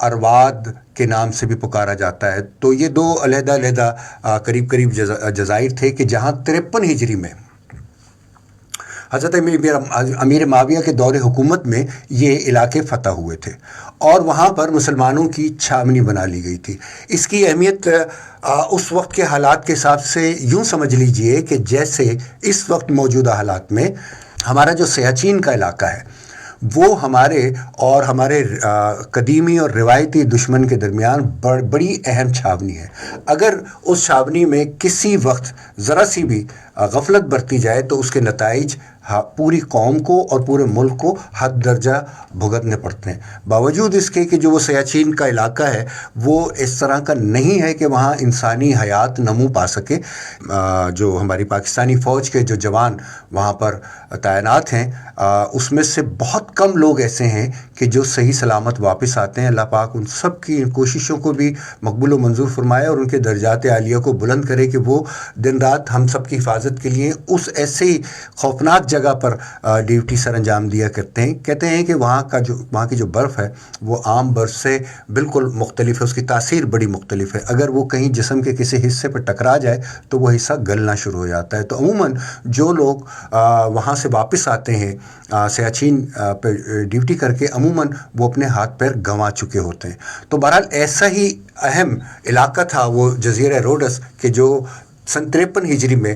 ارواد کے نام سے بھی پکارا جاتا ہے. تو یہ دو علیحدہ علیحدہ قریب قریب جزائر تھے کہ جہاں 53 ہجری میں حضرت امیر معاویہ کے دور حکومت میں یہ علاقے فتح ہوئے تھے اور وہاں پر مسلمانوں کی چھاونی بنا لی گئی تھی. اس کی اہمیت اس وقت کے حالات کے حساب سے یوں سمجھ لیجئے کہ جیسے اس وقت موجودہ حالات میں ہمارا جو سیاچین کا علاقہ ہے وہ ہمارے قدیمی اور روایتی دشمن کے درمیان بڑی اہم چھاونی ہے. اگر اس چھاونی میں کسی وقت ذرا سی بھی غفلت برتی جائے تو اس کے نتائج پوری قوم کو اور پورے ملک کو حد درجہ بھگتنے پڑتے ہیں. باوجود اس کے کہ جو وہ سیاچین کا علاقہ ہے وہ اس طرح کا نہیں ہے کہ وہاں انسانی حیات نمو پا سکے. جو ہماری پاکستانی فوج کے جو جوان وہاں پر تعینات ہیں اس میں سے بہت کم لوگ ایسے ہیں کہ جو صحیح سلامت واپس آتے ہیں. اللہ پاک ان سب کی ان کوششوں کو بھی مقبول و منظور فرمائے اور ان کے درجات عالیہ کو بلند کرے کہ وہ دن رات ہم سب کی حفاظت کے لیے اس ایسے ہی خوفناک جگہ پر ڈیوٹی سر انجام دیا کرتے ہیں. کہتے ہیں کہ وہاں کی جو برف ہے وہ عام برف سے بالکل مختلف ہے, اس کی تاثیر بڑی مختلف ہے. اگر وہ کہیں جسم کے کسی حصے پر ٹکرا جائے تو وہ حصہ گلنا شروع ہو جاتا ہے. تو عموماً جو لوگ وہاں سے واپس آتے ہیں سیاچین پہ ڈیوٹی کر کے عموماً وہ اپنے ہاتھ پیر گنوا چکے ہوتے ہیں. تو بہرحال ایسا ہی اہم علاقہ تھا وہ جزیرہ روڈس کہ جو سن 53 ہجری میں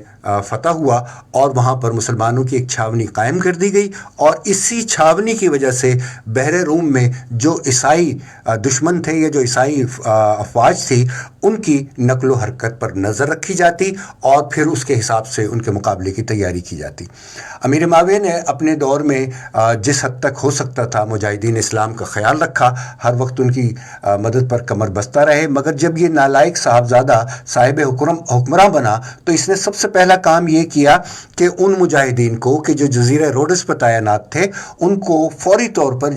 فتح ہوا اور وہاں پر مسلمانوں کی ایک چھاونی قائم کر دی گئی. اور اسی چھاونی کی وجہ سے بحر روم میں جو عیسائی دشمن تھے یا جو عیسائی افواج تھی ان کی نقل و حرکت پر نظر رکھی جاتی اور پھر اس کے حساب سے ان کے مقابلے کی تیاری کی جاتی. امیر معاویہ نے اپنے دور میں جس حد تک ہو سکتا تھا مجاہدین اسلام کا خیال رکھا, ہر وقت ان کی مدد پر کمر بستہ رہے. مگر جب یہ نالائق صاحبزادہ صاحب حکمراں بنا تو اس نے سب سے پہلا کام یہ کیا کہ ان مجاہدین کو کہ جو جزیرہ روڈس پر تعینات تھے ان کو فوری طور پر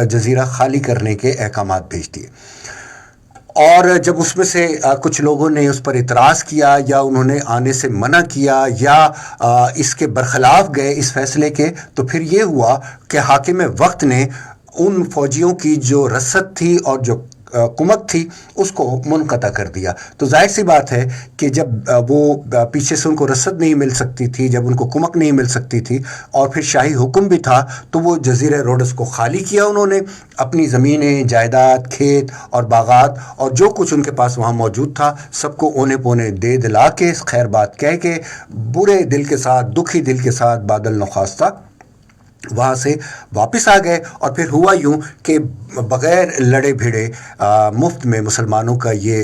جزیرہ خالی کرنے کے احکامات بھیج دیے. اور جب اس میں سے کچھ لوگوں نے اس پر اعتراض کیا یا انہوں نے آنے سے منع کیا یا اس کے برخلاف گئے اس فیصلے کے, تو پھر یہ ہوا کہ حاکم وقت نے ان فوجیوں کی جو رسد تھی اور جو کمک تھی اس کو منقطع کر دیا. تو ظاہر سی بات ہے کہ جب وہ پیچھے سے ان کو رسد نہیں مل سکتی تھی, جب ان کو کمک نہیں مل سکتی تھی اور پھر شاہی حکم بھی تھا, تو وہ جزیرہ روڈس کو خالی کیا. انہوں نے اپنی زمینیں, جائیداد, کھیت اور باغات اور جو کچھ ان کے پاس وہاں موجود تھا سب کو اونے پونے دے دلا کے خیر بات کہہ کے برے دل کے ساتھ, دکھی دل کے ساتھ بادل نخواستہ وہاں سے واپس آ گئے. اور پھر ہوا یوں کہ بغیر لڑے بھیڑے مفت میں مسلمانوں کا یہ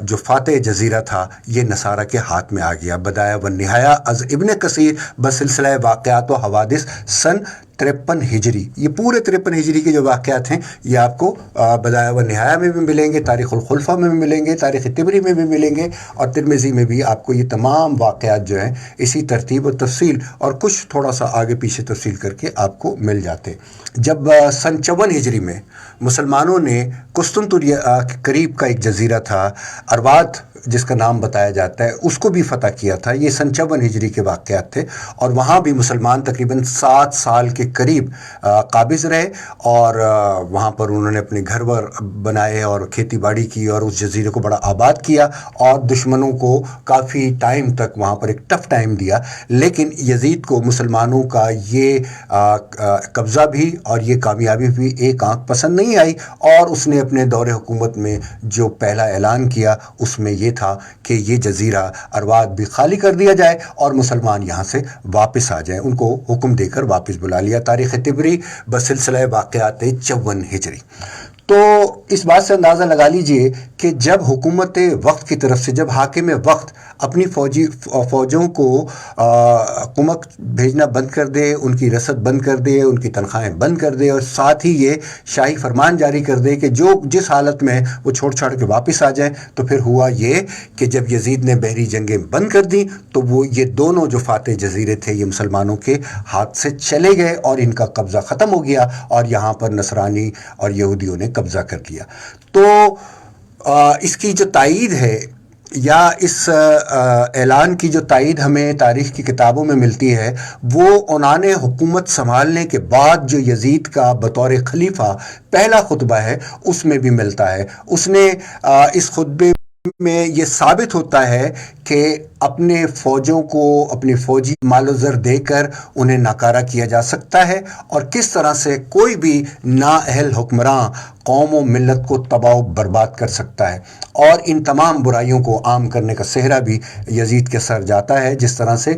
جو فاتح جزیرہ تھا یہ نصارہ کے ہاتھ میں آ گیا. بدایہ و نہایہ از ابن کثیر بسلسلہ واقعات و حوادث سن 53 ہجری. یہ پورے 53 ہجری کے جو واقعات ہیں یہ آپ کو بدایہ و نہایہ میں بھی ملیں گے, تاریخ الخلفہ میں بھی ملیں گے, تاریخ طبری میں بھی ملیں گے اور ترمذی میں بھی آپ کو یہ تمام واقعات جو ہیں اسی ترتیب و تفصیل اور کچھ تھوڑا سا آگے پیچھے تفصیل کر کے آپ کو مل جاتے. جب سن 54 ہجری میں مسلمانوں نے قسطنطنیہ کے قریب کا ایک جزیرہ تھا ارواد جس کا نام بتایا جاتا ہے اس کو بھی فتح کیا تھا. یہ سن 54 ہجری کے واقعات تھے اور وہاں بھی مسلمان تقریباً 7 سال کے قریب قابض رہے اور وہاں پر انہوں نے اپنے گھر بنائے اور کھیتی باڑی کی اور اس جزیرے کو بڑا آباد کیا اور دشمنوں کو کافی ٹائم تک وہاں پر ایک ٹف ٹائم دیا. لیکن یزید کو مسلمانوں کا یہ قبضہ بھی اور یہ کامیابی بھی ایک آنکھ پسند نہیں آئی اور اس نے اپنے دور حکومت میں جو پہلا اعلان کیا اس میں یہ تھا کہ یہ جزیرہ ارواد بھی خالی کر دیا جائے اور مسلمان یہاں سے واپس آ جائیں. ان کو حکم دے کر واپس بلا لیا. تاریخ طبری بسلسلہ واقعات 54 ہجری. تو اس بات سے اندازہ لگا لیجئے کہ جب حکومت وقت کی طرف سے جب حاکم وقت اپنی فوجوں کو کمک بھیجنا بند کر دے, ان کی رسد بند کر دے, ان کی تنخواہیں بند کر دے اور ساتھ ہی یہ شاہی فرمان جاری کر دے کہ جو جس حالت میں وہ چھوڑ چھاڑ کے واپس آ جائیں, تو پھر ہوا یہ کہ جب یزید نے بحری جنگیں بند کر دیں تو وہ یہ دونوں جو فاتح جزیرے تھے یہ مسلمانوں کے ہاتھ سے چلے گئے اور ان کا قبضہ ختم ہو گیا اور یہاں پر نصرانی اور یہودیوں نے قبضہ کر لیا. تو اس کی جو تائید ہے یا اس اعلان کی جو تائید ہمیں تاریخ کی کتابوں میں ملتی ہے وہ عنان حکومت سنبھالنے کے بعد جو یزید کا بطور خلیفہ پہلا خطبہ ہے اس میں بھی ملتا ہے. اس نے اس خطبے میں یہ ثابت ہوتا ہے کہ اپنے فوجوں کو اپنی فوجی مال و زر دے کر انہیں ناکارہ کیا جا سکتا ہے اور کس طرح سے کوئی بھی نااہل حکمراں قوم و ملت کو تباہ و برباد کر سکتا ہے اور ان تمام برائیوں کو عام کرنے کا صحرا بھی یزید کے سر جاتا ہے. جس طرح سے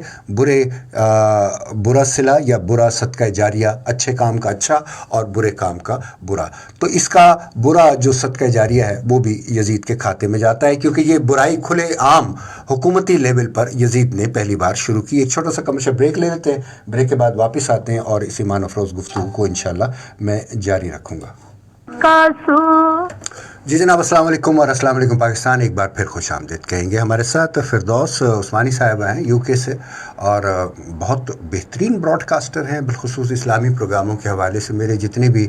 برا صلہ یا برا صدقہ جاریہ اچھے کام کا اچھا اور برے کام کا برا, تو اس کا برا جو صدقہ جاریہ ہے وہ بھی یزید کے کھاتے میں جاتا ہے کیونکہ یہ برائی کھلے عام حکومتی لیول پر یزید نے پہلی بار شروع کی. ایک چھوٹا سا کمرشل بریک لے لیتے ہیں, بریک کے بعد واپس آتے ہیں اور اس ایمان افروز گفتگو کو انشاءاللہ میں جاری رکھوں گا. جی جناب, السلام علیکم اور السلام علیکم پاکستان. ایک بار پھر خوش آمدید کہیں گے. ہمارے ساتھ فردوس عثمانی صاحبہ ہیں یو کے سے اور بہت بہترین براڈ کاسٹر ہیں, بالخصوص اسلامی پروگراموں کے حوالے سے. میرے جتنے بھی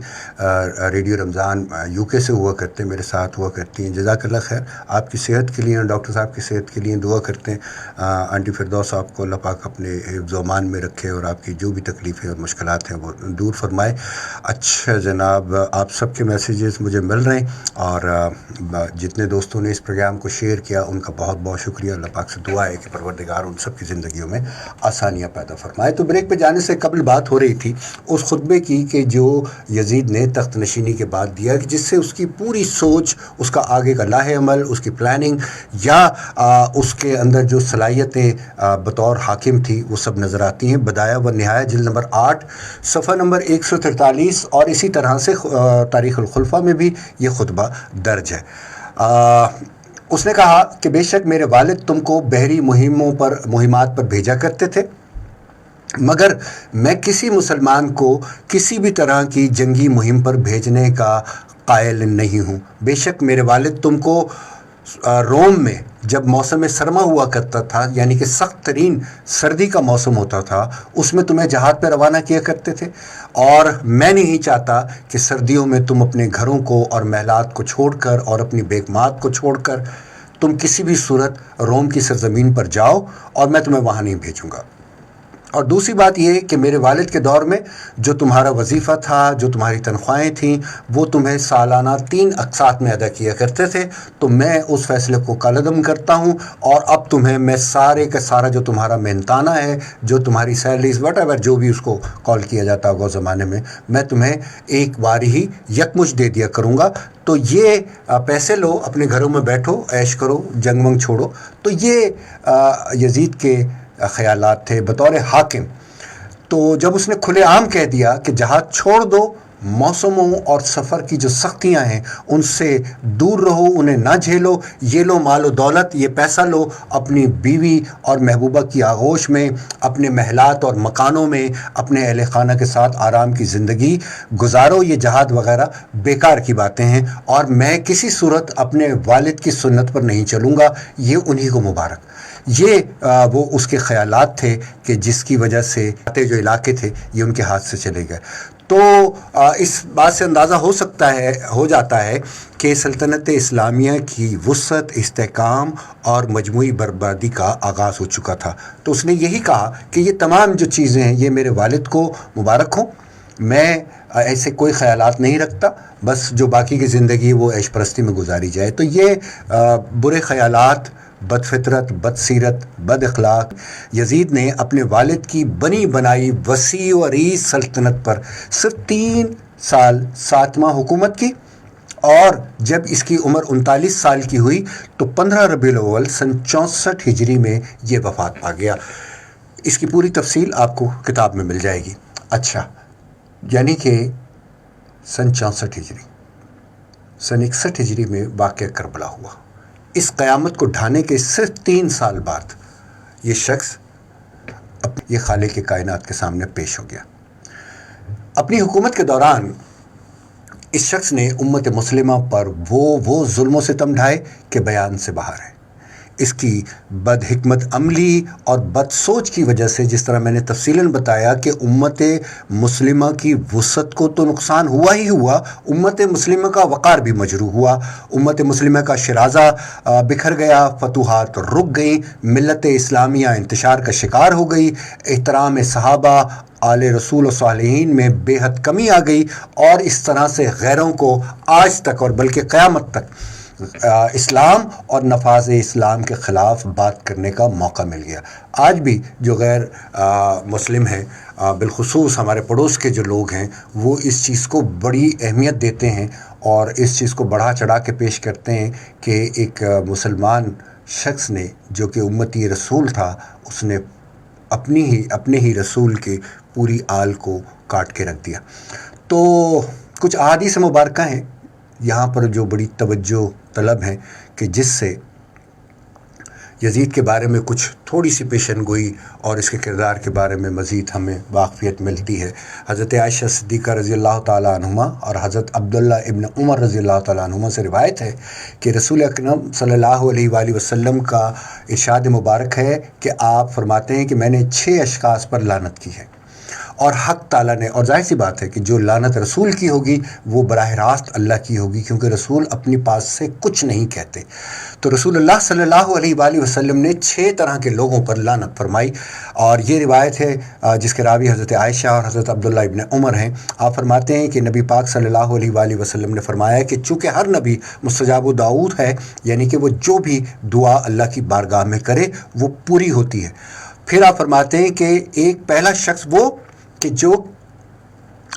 ریڈیو رمضان یو کے سے ہوا کرتے ہیں میرے ساتھ ہوا کرتی ہیں. جزاک اللہ خیر. آپ کی صحت کے لیے, ڈاکٹر صاحب کی صحت کے لیے دعا کرتے ہیں. آنٹی فردوس آپ کو اللہ پاک اپنے حفظ و امان میں رکھے اور آپ کی جو بھی تکلیفیں اور مشکلات ہیں وہ دور فرمائے. اچھا جناب, آپ سب کے میسیجز مجھے مل رہے ہیں اور جتنے دوستوں نے اس پروگرام کو شیئر کیا ان کا بہت بہت شکریہ. اللہ پاک سے دعا ہے کہ پروردگار ان سب کی زندگیوں میں آسانیاں پیدا فرمائے. تو بریک پہ جانے سے قبل بات ہو رہی تھی اس خطبے کی کہ جو یزید نے تخت نشینی کے بعد دیا, جس سے اس کی پوری سوچ, اس کا آگے کا لاہ عمل, اس کی پلاننگ یا اس کے اندر جو صلاحیتیں بطور حاکم تھی وہ سب نظر آتی ہیں. بدایہ و نہایہ جلد نمبر 8 صفحہ نمبر 143 اور اسی طرح سے تاریخ الخلفاء میں بھی یہ خطبہ درج ہے. اس نے کہا کہ بے شک میرے والد تم کو بحری مہمات پر بھیجا کرتے تھے, مگر میں کسی مسلمان کو کسی بھی طرح کی جنگی مہم پر بھیجنے کا قائل نہیں ہوں. بے شک میرے والد تم کو روم میں جب موسم سرما ہوا کرتا تھا, یعنی کہ سخت ترین سردی کا موسم ہوتا تھا, اس میں تمہیں جہاد پہ روانہ کیا کرتے تھے اور میں نہیں چاہتا کہ سردیوں میں تم اپنے گھروں کو اور محلات کو چھوڑ کر اور اپنی بیگمات کو چھوڑ کر تم کسی بھی صورت روم کی سرزمین پر جاؤ اور میں تمہیں وہاں نہیں بھیجوں گا. اور دوسری بات یہ کہ میرے والد کے دور میں جو تمہارا وظیفہ تھا, جو تمہاری تنخواہیں تھیں, وہ تمہیں سالانہ 3 اقساط میں ادا کیا کرتے تھے. تو میں اس فیصلے کو کالعدم کرتا ہوں اور اب تمہیں میں سارے کا سارا جو تمہارا محنتانہ ہے, جو تمہاری سیلریز وٹ ایور جو بھی اس کو کال کیا جاتا ہوگا زمانے میں تمہیں ایک بار ہی یکمشت دے دیا کروں گا. تو یہ پیسے لو, اپنے گھروں میں بیٹھو, عیش کرو, جنگ منگ چھوڑو. تو یہ یزید کے خیالات تھے بطور حاکم. تو جب اس نے کھلے عام کہہ دیا کہ جہاد چھوڑ دو, موسموں اور سفر کی جو سختیاں ہیں ان سے دور رہو, انہیں نہ جھیلو, یہ لو مال و دولت, یہ پیسہ لو, اپنی بیوی اور محبوبہ کی آغوش میں, اپنے محلات اور مکانوں میں اپنے اہل خانہ کے ساتھ آرام کی زندگی گزارو. یہ جہاد وغیرہ بیکار کی باتیں ہیں اور میں کسی صورت اپنے والد کی سنت پر نہیں چلوں گا. یہ انہی کو مبارک. یہ وہ اس کے خیالات تھے کہ جس کی وجہ سے جو علاقے تھے یہ ان کے ہاتھ سے چلے گئے. تو اس بات سے اندازہ ہو جاتا ہے کہ سلطنت اسلامیہ کی وسعت, استحکام اور مجموعی بربادی کا آغاز ہو چکا تھا. تو اس نے یہی کہا کہ یہ تمام جو چیزیں ہیں یہ میرے والد کو مبارک ہوں, میں ایسے کوئی خیالات نہیں رکھتا, بس جو باقی کی زندگی وہ عیش پرستی میں گزاری جائے. تو یہ برے خیالات, بد فطرت, بد سیرت, بد اخلاق یزید نے اپنے والد کی بنی بنائی وسیع و عریض سلطنت پر صرف 3 سال 7واں حکومت کی, اور جب اس کی عمر 39 سال کی ہوئی تو 15 ربیع الاول سن 64 ہجری میں یہ وفات پا گیا. اس کی پوری تفصیل آپ کو کتاب میں مل جائے گی. اچھا, یعنی کہ سن 64 ہجری, سن 61 ہجری میں واقعہ کربلا ہوا. اس قیامت کو ڈھانے کے صرف 3 سال بعد یہ شخص یہ خالق کے کائنات کے سامنے پیش ہو گیا. اپنی حکومت کے دوران اس شخص نے امت مسلمہ پر وہ ظلم و ستم ڈھائے کہ بیان سے باہر ہے. اس کی بد حکمت عملی اور بد سوچ کی وجہ سے، جس طرح میں نے تفصیلاً بتایا کہ امت مسلمہ کی وسعت کو تو نقصان ہوا ہی ہوا، امت مسلمہ کا وقار بھی مجروح ہوا، امت مسلمہ کا شرازہ بکھر گیا، فتوحات رک گئیں، ملت اسلامیہ انتشار کا شکار ہو گئی، احترام صحابہ، آل رسول و صالحین میں بے حد کمی آ گئی، اور اس طرح سے غیروں کو آج تک اور بلکہ قیامت تک اسلام اور نفاذ اسلام کے خلاف بات کرنے کا موقع مل گیا۔ آج بھی جو غیر مسلم ہیں، بالخصوص ہمارے پڑوس کے جو لوگ ہیں، وہ اس چیز کو بڑی اہمیت دیتے ہیں اور اس چیز کو بڑھا چڑھا کے پیش کرتے ہیں کہ ایک مسلمان شخص نے جو کہ امتی رسول تھا، اس نے اپنے ہی رسول کے پوری آل کو کاٹ کے رکھ دیا۔ تو کچھ احادیث مبارکہ ہیں یہاں پر جو بڑی توجہ طلب ہیں، کہ جس سے یزید کے بارے میں کچھ تھوڑی سی پیشن گوئی اور اس کے کردار کے بارے میں مزید ہمیں واقفیت ملتی ہے۔ حضرت عائشہ صدیقہ رضی اللہ تعالیٰ عنہما اور حضرت عبداللہ ابن عمر رضی اللہ تعالیٰ عنہما سے روایت ہے کہ رسول اکرم صلی اللہ علیہ وآلہ وسلم کا ارشاد مبارک ہے کہ آپ فرماتے ہیں کہ میں نے 6 اشخاص پر لعنت کی ہے، اور حق تعالیٰ نے، اور ظاہر سی بات ہے کہ جو لعنت رسول کی ہوگی وہ براہ راست اللہ کی ہوگی، کیونکہ رسول اپنی پاس سے کچھ نہیں کہتے۔ تو رسول اللہ صلی اللہ علیہ وآلہ وسلم نے 6 طرح کے لوگوں پر لعنت فرمائی، اور یہ روایت ہے جس کے راوی حضرت عائشہ اور حضرت عبداللہ ابن عمر ہیں۔ آپ فرماتے ہیں کہ نبی پاک صلی اللہ علیہ وآلہ وسلم نے فرمایا کہ چونکہ ہر نبی مستجاب دعوت ہے، یعنی کہ وہ جو بھی دعا اللہ کی بارگاہ میں کرے وہ پوری ہوتی ہے۔ پھر آپ فرماتے ہیں کہ ایک پہلا شخص وہ کہ جو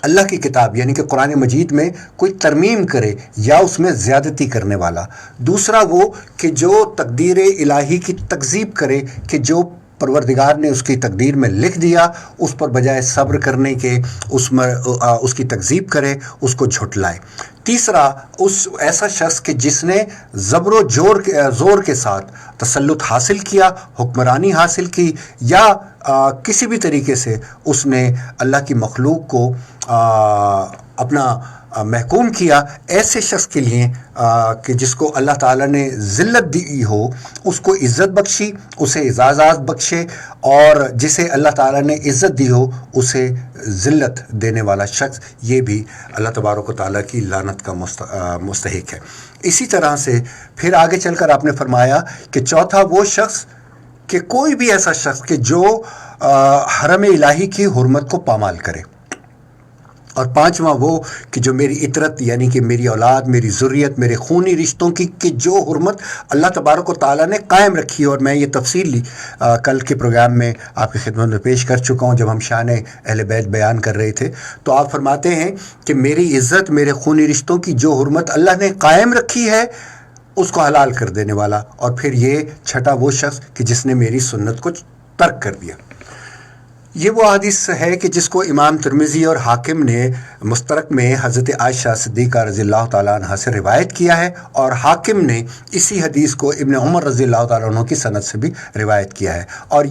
اللہ کی کتاب یعنی کہ قرآن مجید میں کوئی ترمیم کرے یا اس میں زیادتی کرنے والا، دوسرا وہ کہ جو تقدیر الہی کی تکذیب کرے، کہ جو پروردگار نے اس کی تقدیر میں لکھ دیا اس پر بجائے صبر کرنے کے اس کی تکذیب کرے، اس کو جھٹلائے۔ تیسرا ایسا شخص کہ جس نے زبر و زور کے ساتھ تسلط حاصل کیا، حکمرانی حاصل کی، یا کسی بھی طریقے سے اس نے اللہ کی مخلوق کو اپنا محکوم کیا۔ ایسے شخص کے لیے کہ جس کو اللہ تعالیٰ نے ذلت دی ہو، اس کو عزت بخشی، اسے اعزازات بخشے، اور جسے اللہ تعالیٰ نے عزت دی ہو اسے ذلت دینے والا شخص، یہ بھی اللہ تبارک و تعالیٰ کی لعنت کا مستحق ہے۔ اسی طرح سے پھر آگے چل کر آپ نے فرمایا کہ چوتھا وہ شخص کہ کوئی بھی ایسا شخص کہ جو حرم الہی کی حرمت کو پامال کرے، اور پانچواں وہ کہ جو میری اطرت یعنی کہ میری اولاد، میری ذریت، میرے خونی رشتوں کی کہ جو حرمت اللہ تبارک و تعالیٰ نے قائم رکھی، اور میں یہ تفصیلی کل کے پروگرام میں آپ کی خدمت میں پیش کر چکا ہوں جب ہم شان اہل بیت بیان کر رہے تھے۔ تو آپ فرماتے ہیں کہ میری عزت، میرے خونی رشتوں کی جو حرمت اللہ نے قائم رکھی ہے اس کو حلال کر دینے والا، اور پھر یہ چھٹا وہ شخص کہ جس نے میری سنت کو ترک کر دیا۔ یہ وہ حدیث ہے کہ جس کو امام ترمذی اور حاکم نے مستدرک میں حضرت عائشہ صدیقہ رضی اللہ تعالیٰ عنہ سے روایت کیا ہے، اور حاکم نے اسی حدیث کو ابن عمر رضی اللہ تعالیٰ عنہ کی سند سے بھی روایت کیا ہے، اور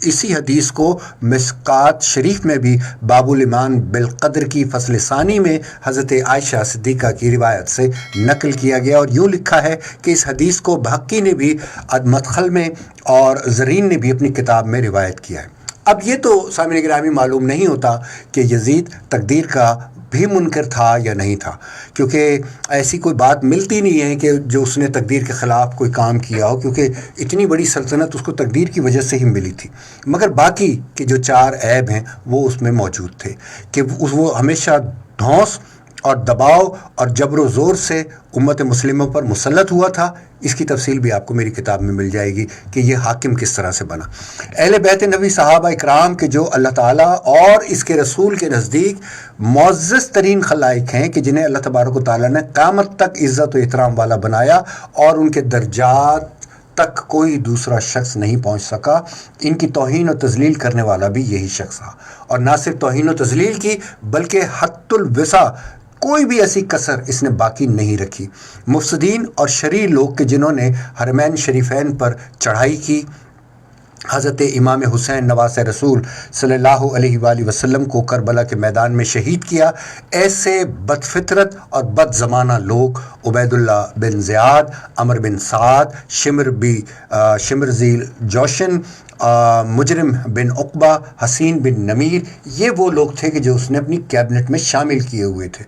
اسی حدیث کو مشکات شریف میں بھی باب الایمان بالقدر کی فصل ثانی میں حضرت عائشہ صدیقہ کی روایت سے نقل کیا گیا، اور یوں لکھا ہے کہ اس حدیث کو بحقی نے بھی مدخل میں اور زرین نے بھی اپنی کتاب میں روایت کیا ہے۔ اب یہ تو سامعین گرامی معلوم نہیں ہوتا کہ یزید تقدیر کا بھی منکر تھا یا نہیں تھا، کیونکہ ایسی کوئی بات ملتی نہیں ہے کہ جو اس نے تقدیر کے خلاف کوئی کام کیا ہو، کیونکہ اتنی بڑی سلطنت اس کو تقدیر کی وجہ سے ہی ملی تھی۔ مگر باقی کے جو 4 عیب ہیں وہ اس میں موجود تھے، کہ وہ ہمیشہ دھونس اور دباؤ اور جبر و زور سے امت مسلموں پر مسلط ہوا تھا۔ اس کی تفصیل بھی آپ کو میری کتاب میں مل جائے گی کہ یہ حاکم کس طرح سے بنا۔ اہل بیت نبی صحابہ اکرام کے جو اللہ تعالیٰ اور اس کے رسول کے نزدیک معزز ترین خلائق ہیں، کہ جنہیں اللہ تبارک و تعالیٰ نے قیامت تک عزت و احترام والا بنایا، اور ان کے درجات تک کوئی دوسرا شخص نہیں پہنچ سکا، ان کی توہین و تذلیل کرنے والا بھی یہی شخص تھا، اور نہ صرف توہین و تذلیل کی بلکہ حد الوسع کوئی بھی ایسی کسر اس نے باقی نہیں رکھی۔ مفسدین اور شریر لوگ کہ جنہوں نے حرمین شریفین پر چڑھائی کی، حضرت امام حسین نواز رسول صلی اللہ علیہ وآلہ وسلم کو کربلا کے میدان میں شہید کیا، ایسے بد فطرت اور بد زمانہ لوگ عبید اللہ بن زیاد، عمر بن سعد، شمر ذیل جوشن، مجرم بن عقبہ، حسین بن نمیر، یہ وہ لوگ تھے کہ جو اس نے اپنی کیبنٹ میں شامل کیے ہوئے تھے،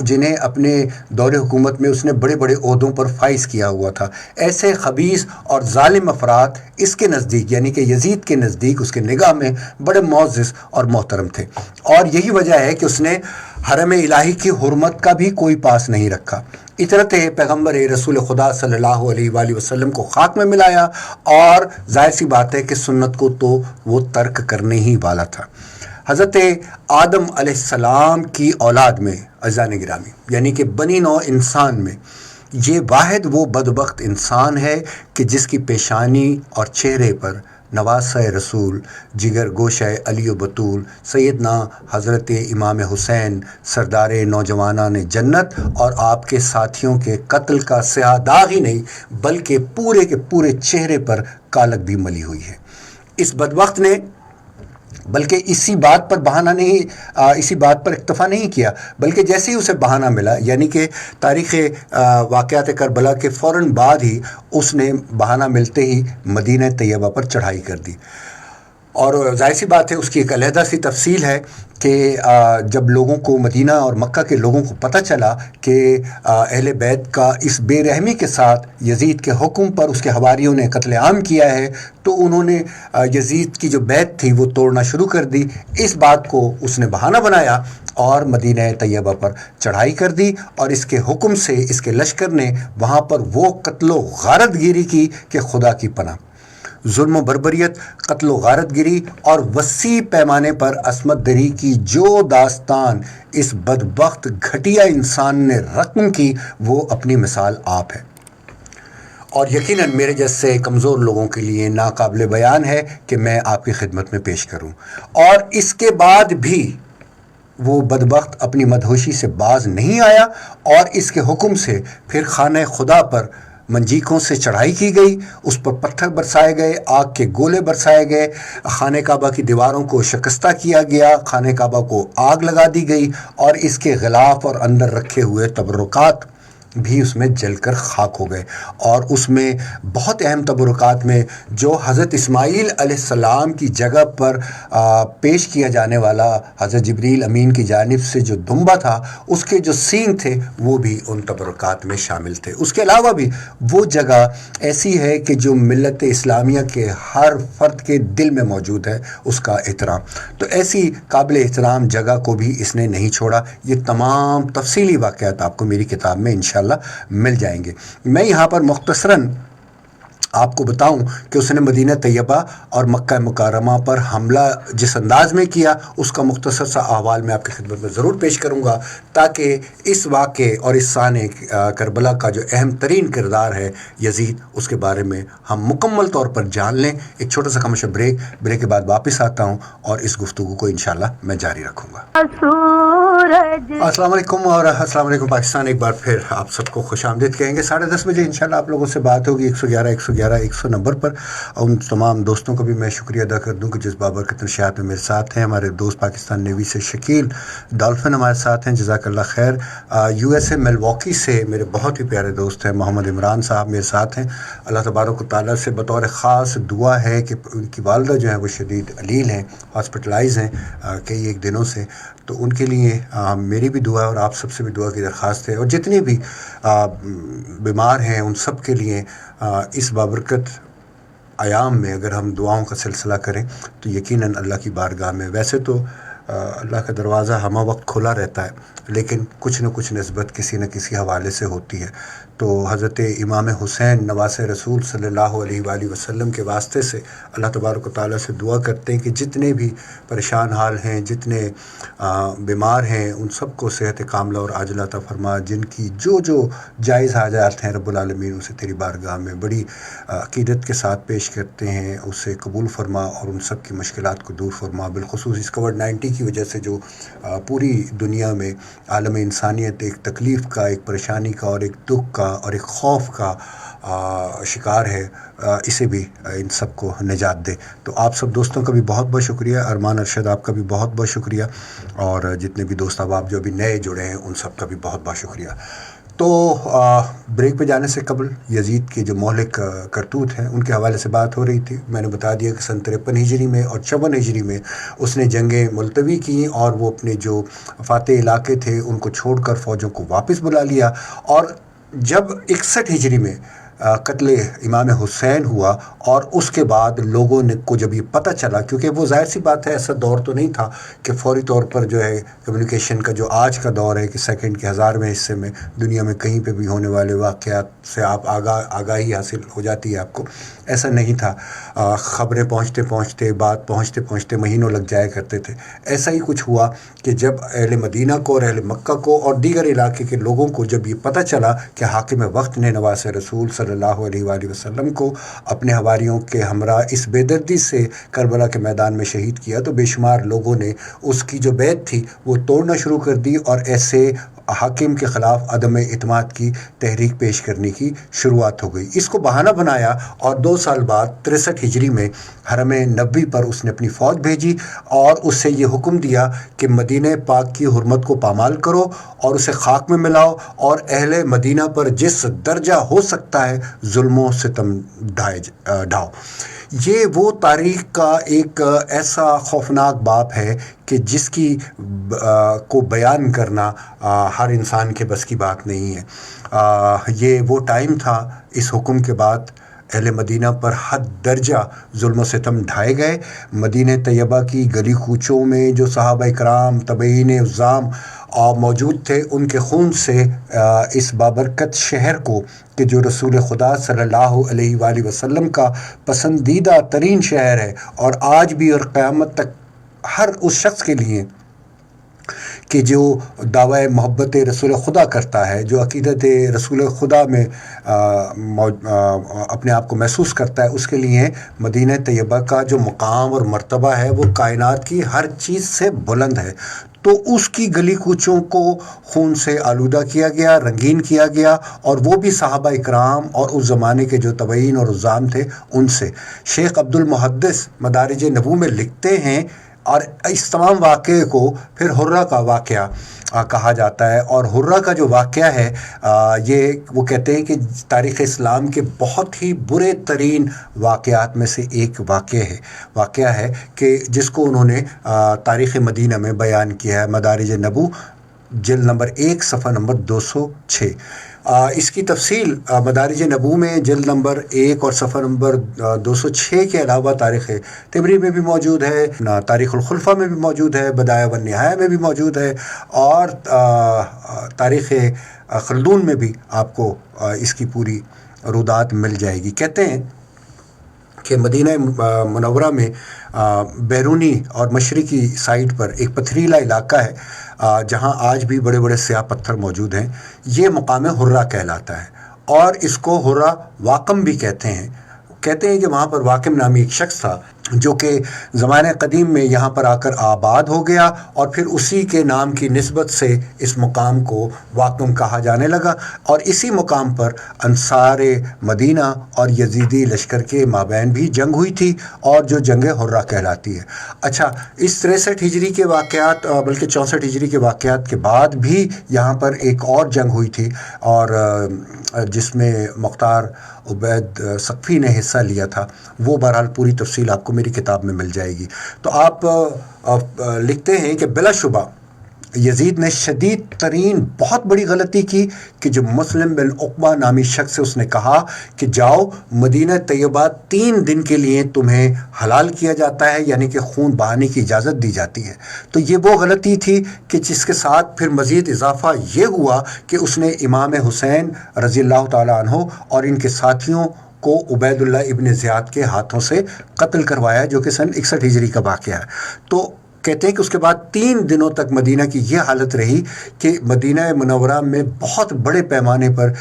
جنہیں اپنے دور حکومت میں اس نے بڑے بڑے عہدوں پر فائز کیا ہوا تھا۔ ایسے خبیث اور ظالم افراد اس کے نزدیک، یعنی کہ یزید کے نزدیک، اس کے نگاہ میں بڑے معزز اور محترم تھے، اور یہی وجہ ہے کہ اس نے حرم الہی کی حرمت کا بھی کوئی پاس نہیں رکھا۔ اطرت پیغمبر رسول خدا صلی اللہ علیہ وآلہ وسلم کو خاک میں ملایا، اور ظاہر سی بات ہے کہ سنت کو تو وہ ترک کرنے ہی والا تھا۔ حضرت آدم علیہ السلام کی اولاد میں عزیزان گرامی، یعنی کہ بنی نوع انسان میں، یہ واحد وہ بدبخت انسان ہے کہ جس کی پیشانی اور چہرے پر نواسہ رسول، جگر گوشہ علی و بطول، سیدنا حضرت امام حسین سردار نوجوانان جنت اور آپ کے ساتھیوں کے قتل کا سیاہ داغ ہی نہیں بلکہ پورے کے پورے چہرے پر کالک بھی ملی ہوئی ہے۔ اس بدبخت نے بلکہ اسی بات پر اکتفا نہیں کیا، بلکہ جیسے ہی اسے بہانہ ملا، یعنی کہ تاریخ واقعات کربلا کے فوراً بعد ہی اس نے بہانہ ملتے ہی مدینہ طیبہ پر چڑھائی کر دی۔ اور ظاہر سی بات ہے، اس کی ایک علیحدہ سی تفصیل ہے کہ جب لوگوں کو، مدینہ اور مکہ کے لوگوں کو پتہ چلا کہ اہل بیت کا اس بے رحمی کے ساتھ یزید کے حکم پر اس کے حواریوں نے قتل عام کیا ہے، تو انہوں نے یزید کی جو بیت تھی وہ توڑنا شروع کر دی۔ اس بات کو اس نے بہانہ بنایا اور مدینہ طیبہ پر چڑھائی کر دی، اور اس کے حکم سے اس کے لشکر نے وہاں پر وہ قتل و غارت گیری کی کہ خدا کی پناہ۔ ظلم و بربریت، قتل و غارت گیری اور وسیع پیمانے پر عصمت دری کی جو داستان اس بدبخت گھٹیا انسان نے رقم کی، وہ اپنی مثال آپ ہے، اور یقیناً میرے جیسے کمزور لوگوں کے لیے ناقابل بیان ہے کہ میں آپ کی خدمت میں پیش کروں۔ اور اس کے بعد بھی وہ بدبخت اپنی مدہوشی سے باز نہیں آیا، اور اس کے حکم سے پھر خانہ خدا پر منجیقوں سے چڑھائی کی گئی، اس پر پتھر برسائے گئے، آگ کے گولے برسائے گئے، خانہ کعبہ کی دیواروں کو شکستہ کیا گیا، خانہ کعبہ کو آگ لگا دی گئی، اور اس کے غلاف اور اندر رکھے ہوئے تبرکات بھی اس میں جل کر خاک ہو گئے۔ اور اس میں بہت اہم تبرکات میں جو حضرت اسماعیل علیہ السلام کی جگہ پر پیش کیا جانے والا حضرت جبریل امین کی جانب سے جو دمبا تھا، اس کے جو سینگ تھے وہ بھی ان تبرکات میں شامل تھے۔ اس کے علاوہ بھی وہ جگہ ایسی ہے کہ جو ملت اسلامیہ کے ہر فرد کے دل میں موجود ہے، اس کا احترام، تو ایسی قابل احترام جگہ کو بھی اس نے نہیں چھوڑا۔ یہ تمام تفصیلی واقعات آپ کو میری کتاب میں انشاءاللہ مل جائیں گے۔ میں یہاں پر مختصراً آپ کو بتاؤں کہ اس نے مدینہ طیبہ اور مکہ مکرمہ پر حملہ جس انداز میں کیا، اس کا مختصر سا احوال میں آپ کی خدمت میں ضرور پیش کروں گا، تاکہ اس واقعے اور اس سانحے کربلا کا جو اہم ترین کردار ہے یزید، اس کے بارے میں ہم مکمل طور پر جان لیں۔ ایک چھوٹا سا خاموش بریک کے بعد واپس آتا ہوں اور اس گفتگو کو انشاءاللہ میں جاری رکھوں گا۔ السلام علیکم اور السلام علیکم پاکستان، ایک بار پھر آپ سب کو خوش آمدید کہیں گے۔ 10:30 بجے انشاءاللہ آپ لوگوں سے بات ہوگی 111 نمبر پر۔ ان تمام دوستوں کو بھی میں شکریہ ادا کر دوں کہ جس بابرکت نشریات میں میرے ساتھ ہیں۔ ہمارے دوست پاکستان نیوی سے شکیل ڈالفن ہمارے ساتھ ہیں، جزاک اللہ خیر۔ USA ملواکی سے میرے بہت ہی پیارے دوست ہیں محمد عمران صاحب میرے ساتھ ہیں۔ اللہ تبارک و تعالیٰ سے بطور خاص دعا ہے کہ ان کی والدہ جو ہیں وہ شدید علیل ہیں، ہاسپٹلائز ہیں کئی ایک دنوں سے، تو ان کے لیے میری بھی دعا اور آپ سب سے بھی دعا کی درخواست ہے، اور جتنے بھی بیمار ہیں ان سب کے لیے اس بابرکت ایام میں اگر ہم دعاؤں کا سلسلہ کریں تو یقیناً اللہ کی بارگاہ میں، ویسے تو اللہ کا دروازہ ہمہ وقت کھلا رہتا ہے، لیکن کچھ نہ کچھ نسبت کسی نہ کسی حوالے سے ہوتی ہے۔ تو حضرت امام حسین نواز رسول صلی اللہ علیہ وآلہ وسلم کے واسطے سے اللہ تبارک و تعالیٰ سے دعا کرتے ہیں کہ جتنے بھی پریشان حال ہیں، جتنے بیمار ہیں، ان سب کو صحت کاملہ اور عاجلہ عطا فرما، جن کی جو جائز حاجات ہیں رب العالمین اسے تیری بارگاہ میں بڑی عقیدت کے ساتھ پیش کرتے ہیں، اسے قبول فرما اور ان سب کی مشکلات کو دور فرما۔ بالخصوص اس کووڈ-19 کی وجہ سے جو پوری دنیا میں عالم انسانیت ایک تکلیف کا، ایک پریشانی کا اور ایک دکھ کا اور ایک خوف کا شکار ہے، اسے بھی ان سب کو نجات دے۔ تو آپ سب دوستوں کا بھی بہت بہت شکریہ، ارمان ارشد آپ کا بھی بہت بہت شکریہ، اور جتنے بھی دوست احباب جو ابھی نئے جڑے ہیں ان سب کا بھی بہت بہت شکریہ۔ تو بریک پہ جانے سے قبل یزید کے جو مہلک کرتوت ہیں ان کے حوالے سے بات ہو رہی تھی۔ میں نے بتا دیا کہ سن 53 ہجری میں اور 54 ہجری میں اس نے جنگیں ملتوی کیں، اور وہ اپنے جو فاتح علاقے تھے ان کو چھوڑ کر فوجوں کو واپس بلا لیا، اور جب 61 ہجری میں قتل امام حسین ہوا، اور اس کے بعد لوگوں کو جب یہ پتہ چلا، کیونکہ وہ ظاہر سی بات ہے ایسا دور تو نہیں تھا کہ فوری طور پر جو ہے کمیونیکیشن کا جو آج کا دور ہے کہ سیکنڈ کے 1000ویں حصے میں دنیا میں کہیں پہ بھی ہونے والے واقعات سے آپ آگاہی حاصل ہو جاتی ہے آپ کو، ایسا نہیں تھا۔ خبریں پہنچتے پہنچتے، بات پہنچتے پہنچتے مہینوں لگ جایا کرتے تھے۔ ایسا ہی کچھ ہوا کہ جب اہل مدینہ کو اور اہل مکہ کو اور دیگر علاقے کے لوگوں کو جب یہ پتہ چلا کہ حاکم وقت نے نواز رسول صلی اللہ علیہ وآلہ وسلم کو اپنے حواریوں کے ہمراہ اس بے دردی سے کربلا کے میدان میں شہید کیا، تو بے شمار لوگوں نے اس کی جو بیعت تھی وہ توڑنا شروع کر دی، اور ایسے حاکم کے خلاف عدم اعتماد کی تحریک پیش کرنے کی شروعات ہو گئی۔ اس کو بہانہ بنایا، اور 2 سال بعد 63 ہجری میں حرم نبوی پر اس نے اپنی فوج بھیجی، اور اس سے یہ حکم دیا کہ مدینہ پاک کی حرمت کو پامال کرو اور اسے خاک میں ملاؤ، اور اہل مدینہ پر جس درجہ ہو سکتا ہے ظلم و ستم ڈھاؤ۔ یہ وہ تاریخ کا ایک ایسا خوفناک باب ہے کہ جس کی کو بیان کرنا ہر انسان کے بس کی بات نہیں ہے۔ یہ وہ ٹائم تھا، اس حکم کے بعد اہل مدینہ پر حد درجہ ظلم و ستم ڈھائے گئے۔ مدینہ طیبہ کی گلی کوچوں میں جو صحابہ کرام تابعین عظام موجود تھے، ان کے خون سے اس بابرکت شہر کو، کہ جو رسول خدا صلی اللہ علیہ وآلہ وسلم کا پسندیدہ ترین شہر ہے، اور آج بھی اور قیامت تک ہر اس شخص کے لیے کہ جو دعوی محبت رسول خدا کرتا ہے، جو عقیدت رسول خدا میں اپنے آپ کو محسوس کرتا ہے، اس کے لیے مدینہ طیبہ کا جو مقام اور مرتبہ ہے وہ کائنات کی ہر چیز سے بلند ہے۔ تو اس کی گلی کوچوں کو خون سے آلودہ کیا گیا، رنگین کیا گیا، اور وہ بھی صحابہ اکرام اور اس زمانے کے جو تابعین اور عظام تھے ان سے۔ شیخ عبد المحدث مدارج نبوہ میں لکھتے ہیں، اور اس تمام واقعے کو پھر حرہ کا واقعہ کہا جاتا ہے، اور حرہ کا جو واقعہ ہے یہ وہ کہتے ہیں کہ تاریخ اسلام کے بہت ہی برے ترین واقعات میں سے ایک واقعہ ہے کہ جس کو انہوں نے تاریخ مدینہ میں بیان کیا ہے، مدارج نبوہ جلد نمبر 1 صفحہ نمبر 206۔ اس کی تفصیل مدارج نبوہ میں جلد نمبر 1 اور صفحہ نمبر 206 کے علاوہ تاریخ طبری میں بھی موجود ہے، تاریخ الخلفاء میں بھی موجود ہے، بدایہ والنہایہ میں بھی موجود ہے، اور تاریخ خلدون میں بھی آپ کو اس کی پوری رودات مل جائے گی۔ کہتے ہیں کہ مدینہ منورہ میں بیرونی اور مشرقی سائڈ پر ایک پتھریلا علاقہ ہے جہاں آج بھی بڑے بڑے سیاہ پتھر موجود ہیں۔ یہ مقام حرہ کہلاتا ہے، اور اس کو حرہ واقم بھی کہتے ہیں کہ وہاں پر واقم نامی ایک شخص تھا جو کہ زمانہ قدیم میں یہاں پر آ کر آباد ہو گیا، اور پھر اسی کے نام کی نسبت سے اس مقام کو واقم کہا جانے لگا، اور اسی مقام پر انصار مدینہ اور یزیدی لشکر کے مابین بھی جنگ ہوئی تھی، اور جو جنگ حرہ کہلاتی ہے۔ اچھا، اس 63 ہجری کے واقعات بلکہ 64 ہجری کے واقعات کے بعد بھی یہاں پر ایک اور جنگ ہوئی تھی، اور جس میں مختار عبید ثقفی نے حصہ لیا تھا، وہ بہرحال پوری تفصیل آپ کو میری کتاب میں مل جائے گی۔ تو آپ لکھتے ہیں کہ بلا شبہ یزید نے شدید ترین بہت بڑی غلطی کی کہ جو مسلم بن عقبہ نامی شخص سے اس نے کہا کہ جاؤ مدینہ طیبہ 3 دن کے لیے تمہیں حلال کیا جاتا ہے، یعنی کہ خون بہانے کی اجازت دی جاتی ہے۔ تو یہ وہ غلطی تھی کہ جس کے ساتھ پھر مزید اضافہ یہ ہوا کہ اس نے امام حسین رضی اللہ تعالیٰ عنہ اور ان کے ساتھیوں کو عبید اللہ ابن زیاد کے ہاتھوں سے قتل کروایا، جو کہ سن 61 ہجری کا واقعہ ہے۔ تو کہتے ہیں کہ اس کے بعد 3 دنوں تک مدینہ کی یہ حالت رہی کہ مدینہ منورہ میں بہت بڑے پیمانے پر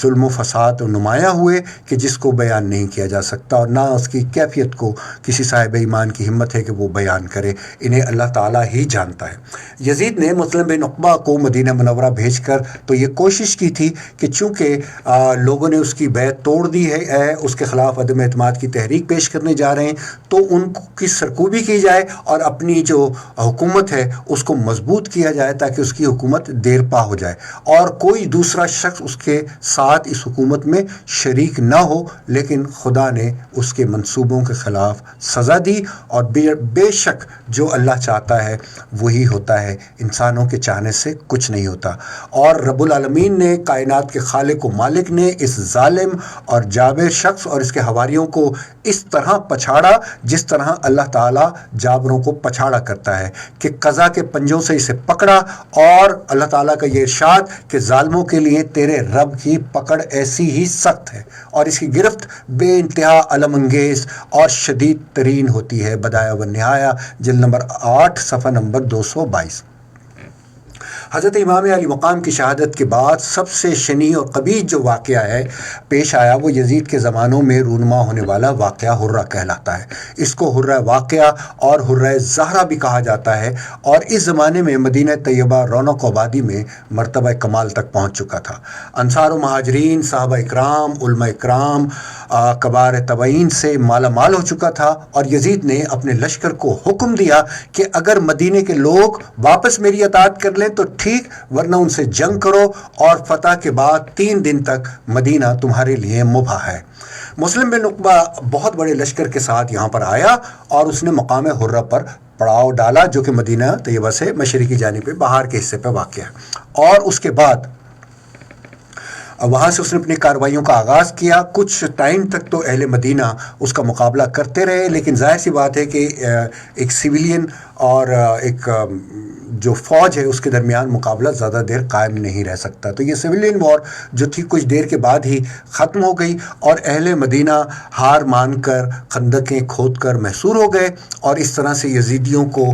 ظلم و فساد نمایاں ہوئے کہ جس کو بیان نہیں کیا جا سکتا، اور نہ اس کی کیفیت کو کسی صاحب ایمان کی ہمت ہے کہ وہ بیان کرے، انہیں اللہ تعالیٰ ہی جانتا ہے۔ یزید نے مسلم بن عقبہ کو مدینہ منورہ بھیج کر تو یہ کوشش کی تھی کہ چونکہ لوگوں نے اس کی بیعت توڑ دی ہے، اس کے خلاف عدم اعتماد کی تحریک پیش کرنے جا رہے ہیں، تو ان کی سرکوبی کی جائے اور اپنی جو حکومت ہے اس کو مضبوط کیا جائے تاکہ اس کی حکومت دیر پا ہو جائے اور کوئی دوسرا شخص اس کے ساتھ اس حکومت میں شریک نہ ہو۔ لیکن خدا نے اس کے منصوبوں کے خلاف سزا دی، اور بے شک جو اللہ چاہتا ہے وہی ہوتا ہے، انسانوں کے چاہنے سے کچھ نہیں ہوتا۔ اور رب العالمین نے، کائنات کے خالق و مالک نے، اس ظالم اور جابر شخص اور اس کے حواریوں کو اس طرح پچھاڑا جس طرح اللہ تعالیٰ جابروں کو پچھاڑا کرتا ہے، کہ قضا کے پنجوں سے اسے پکڑا۔ اور اللہ تعالیٰ کا یہ ارشاد کہ ظالموں کے لیے تیرے رب کی پکڑ ایسی ہی سخت ہے اور اس کی گرفت بے انتہا الم انگیز اور شدید ترین ہوتی ہے۔ بدایہ و نہایہ جلد نمبر 8 صفحہ نمبر 222۔ حضرت امام علی مقام کی شہادت کے بعد سب سے شنیع اور قبیح جو واقعہ ہے پیش آیا وہ یزید کے زمانوں میں رونما ہونے والا واقعہ حرہ کہلاتا ہے۔ اس کو حرہ واقعہ اور حرہ زہرہ بھی کہا جاتا ہے، اور اس زمانے میں مدینہ طیبہ رونق و آبادی میں مرتبہ کمال تک پہنچ چکا تھا۔ انصار و مہاجرین، صحابہ اکرام، علماء اکرام، کبار تابعین سے مالا مال ہو چکا تھا، اور یزید نے اپنے لشکر کو حکم دیا کہ اگر مدینے کے لوگ واپس میری اطاعت کر لیں تو ٹھیک، ورنہ ان سے جنگ کرو، اور فتح کے بعد 3 دن تک مدینہ تمہارے لیے مباح ہے۔ مسلم بن عقبہ بہت بڑے لشکر کے ساتھ یہاں پر آیا اور اس نے مقام حرہ پر پڑاؤ ڈالا، جو کہ مدینہ طیبہ سے مشرقی جانب پہ باہر کے حصے پہ واقع ہے، اور اس کے بعد وہاں سے اس نے اپنی کارروائیوں کا آغاز کیا۔ کچھ ٹائم تک تو اہل مدینہ اس کا مقابلہ کرتے رہے، لیکن ظاہر سی بات ہے کہ ایک سویلین اور ایک جو فوج ہے اس کے درمیان مقابلہ زیادہ دیر قائم نہیں رہ سکتا، تو یہ سویلین وار جو تھی کچھ دیر کے بعد ہی ختم ہو گئی، اور اہل مدینہ ہار مان کر خندقیں کھود کر محصور ہو گئے، اور اس طرح سے یزیدیوں کو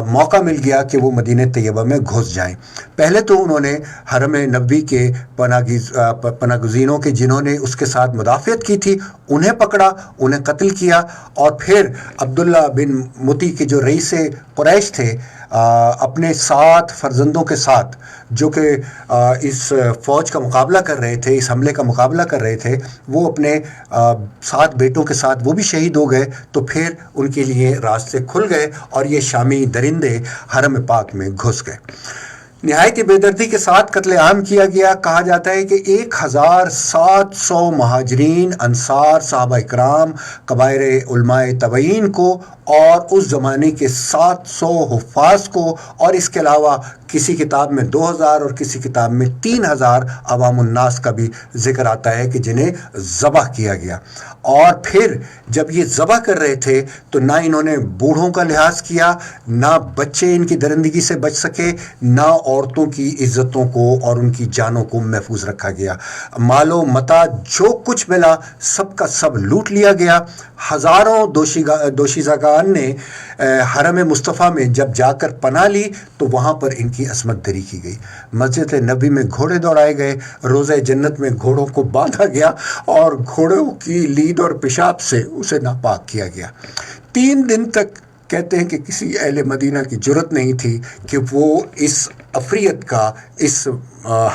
موقع مل گیا کہ وہ مدینہ طیبہ میں گھس جائیں۔ پہلے تو انہوں نے حرم نبوی کے پناہ گزینوں کے جنہوں نے اس کے ساتھ مدافعت کی تھی انہیں پکڑا، انہیں قتل کیا، اور پھر عبداللہ بن متی کے جو رئیس قریش تھے اپنے 7 فرزندوں کے ساتھ، جو کہ اس فوج کا مقابلہ کر رہے تھے، اس حملے کا مقابلہ کر رہے تھے، وہ اپنے 7 بیٹوں کے ساتھ وہ بھی شہید ہو گئے، تو پھر ان کے لیے راستے کھل گئے اور یہ شامی درندے حرم پاک میں گھس گئے۔ نہایت بے دردی کے ساتھ قتل عام کیا گیا۔ کہا جاتا ہے کہ 1700 مہاجرین، انصار، صحابہ اکرام، کبائر علماء تابعین کو، اور اس زمانے کے 700 حفاظ کو، اور اس کے علاوہ کسی کتاب میں 2000 اور کسی کتاب میں 3000 عوام الناس کا بھی ذکر آتا ہے کہ جنہیں ذبح کیا گیا۔ اور پھر جب یہ ذبح کر رہے تھے تو نہ انہوں نے بوڑھوں کا لحاظ کیا، نہ بچے ان کی درندگی سے بچ سکے، نہ عورتوں کی عزتوں کو اور ان کی جانوں کو محفوظ رکھا گیا۔ مال و متاع جو کچھ ملا سب کا سب لوٹ لیا گیا۔ ہزاروں دوشیزہ گان نے حرم مصطفیٰ میں جب جا کر پناہ لی تو وہاں پر ان کی عصمت دری کی گئی۔ مسجد نبی میں گھوڑے دوڑائے گئے، روضہ جنت میں گھوڑوں کو باندھا گیا اور گھوڑوں کی لید اور پیشاب سے اسے ناپاک کیا گیا۔ 3 دن تک کہتے ہیں کہ کسی اہل مدینہ کی جرت نہیں تھی کہ وہ اس عفریت کا، اس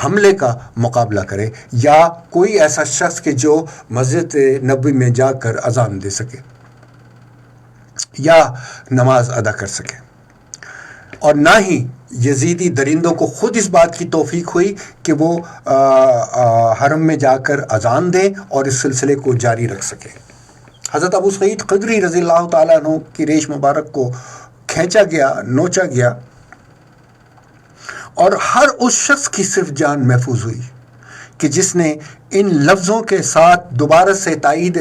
حملے کا مقابلہ کرے، یا کوئی ایسا شخص کہ جو مسجد نبوی میں جا کر اذان دے سکے یا نماز ادا کر سکے۔ اور نہ ہی یزیدی درندوں کو خود اس بات کی توفیق ہوئی کہ وہ حرم میں جا کر اذان دیں اور اس سلسلے کو جاری رکھ سکیں۔ حضرت ابو سعید خدری رضی اللہ تعالیٰ عنہ کی ریش مبارک کو کھینچا گیا، نوچا گیا، اور ہر اس شخص کی صرف جان محفوظ ہوئی کہ جس نے ان لفظوں کے ساتھ دوبارہ سے تائید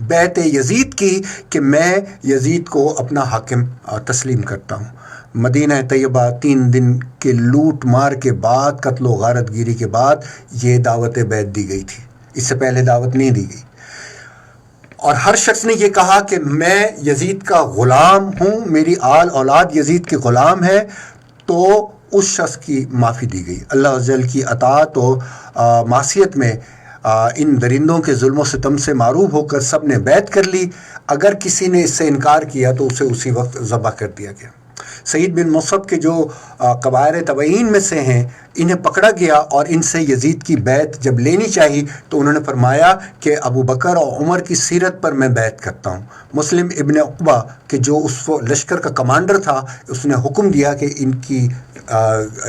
بیعت یزید کی کہ میں یزید کو اپنا حاکم تسلیم کرتا ہوں۔ مدینہ طیبہ 3 دن کے لوٹ مار کے بعد، قتل و غارت گیری کے بعد یہ دعوت بیعت دی گئی تھی، اس سے پہلے دعوت نہیں دی گئی۔ اور ہر شخص نے یہ کہا کہ میں یزید کا غلام ہوں، میری آل اولاد یزید کے غلام ہے، تو اس شخص کی معافی دی گئی۔ اللہ عز و جل کی اطاعت و معصیت میں ان درندوں کے ظلم و ستم سے معروف ہو کر سب نے بیعت کر لی۔ اگر کسی نے اس سے انکار کیا تو اسے اسی وقت ذبح کر دیا گیا۔ سعید بن مصعب کے جو کبائر تبعین میں سے ہیں، انہیں پکڑا گیا اور ان سے یزید کی بیعت جب لینی چاہی تو انہوں نے فرمایا کہ ابو بکر اور عمر کی سیرت پر میں بیعت کرتا ہوں۔ مسلم ابن عقبہ کہ جو اس لشکر کا کمانڈر تھا، اس نے حکم دیا کہ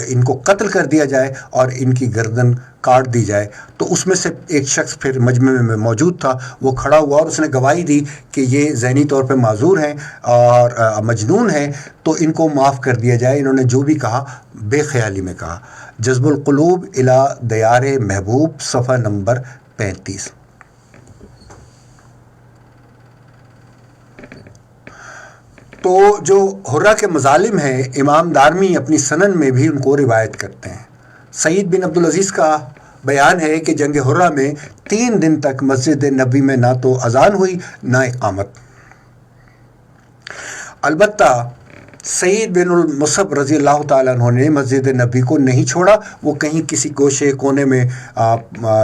ان کو قتل کر دیا جائے اور ان کی گردن کاٹ دی جائے۔ تو اس میں سے ایک شخص پھر مجمع میں موجود تھا، وہ کھڑا ہوا اور اس نے گواہی دی کہ یہ ذہنی طور پہ معذور ہیں اور مجنون ہیں، تو ان کو معاف کر دیا جائے۔ انہوں نے جو بھی کہا بے خیالی میں کہا۔ جذب القلوب الی دیار محبوب، صفحہ نمبر 35۔ تو جو حرہ کے مظالم ہیں، امام دارمی اپنی سنن میں بھی ان کو روایت کرتے ہیں۔ سعید بن عبدالعزیز کا بیان ہے کہ جنگ حرہ میں 3 دن تک مسجد نبی میں نہ تو اذان ہوئی نہ اقامت۔ البتہ سعید بن المصعب رضی اللہ تعالیٰ عنہ نے مسجد نبی کو نہیں چھوڑا، وہ کہیں کسی گوشے کونے میں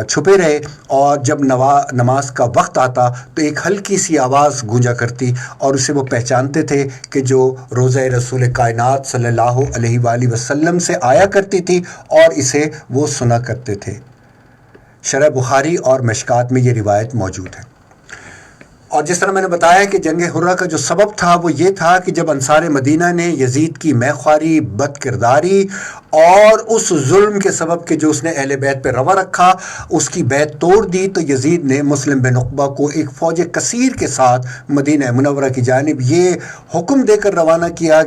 چھپے رہے، اور جب نماز کا وقت آتا تو ایک ہلکی سی آواز گونجا کرتی اور اسے وہ پہچانتے تھے کہ جو روضہ رسول کائنات صلی اللہ علیہ وآلہ وسلم سے آیا کرتی تھی، اور اسے وہ سنا کرتے تھے۔ شرح بخاری اور مشکات میں یہ روایت موجود ہے۔ اور جس طرح میں نے بتایا کہ جنگ حرہ کا جو سبب تھا وہ یہ تھا کہ جب انصار مدینہ نے یزید کی میخواری، بد کرداری اور اس ظلم کے سبب کہ جو اس نے اہل بیت پہ روا رکھا، اس کی بیعت توڑ دی، تو یزید نے مسلم بن عقبہ کو ایک فوج کثیر کے ساتھ مدینہ منورہ کی جانب یہ حکم دے کر روانہ کیا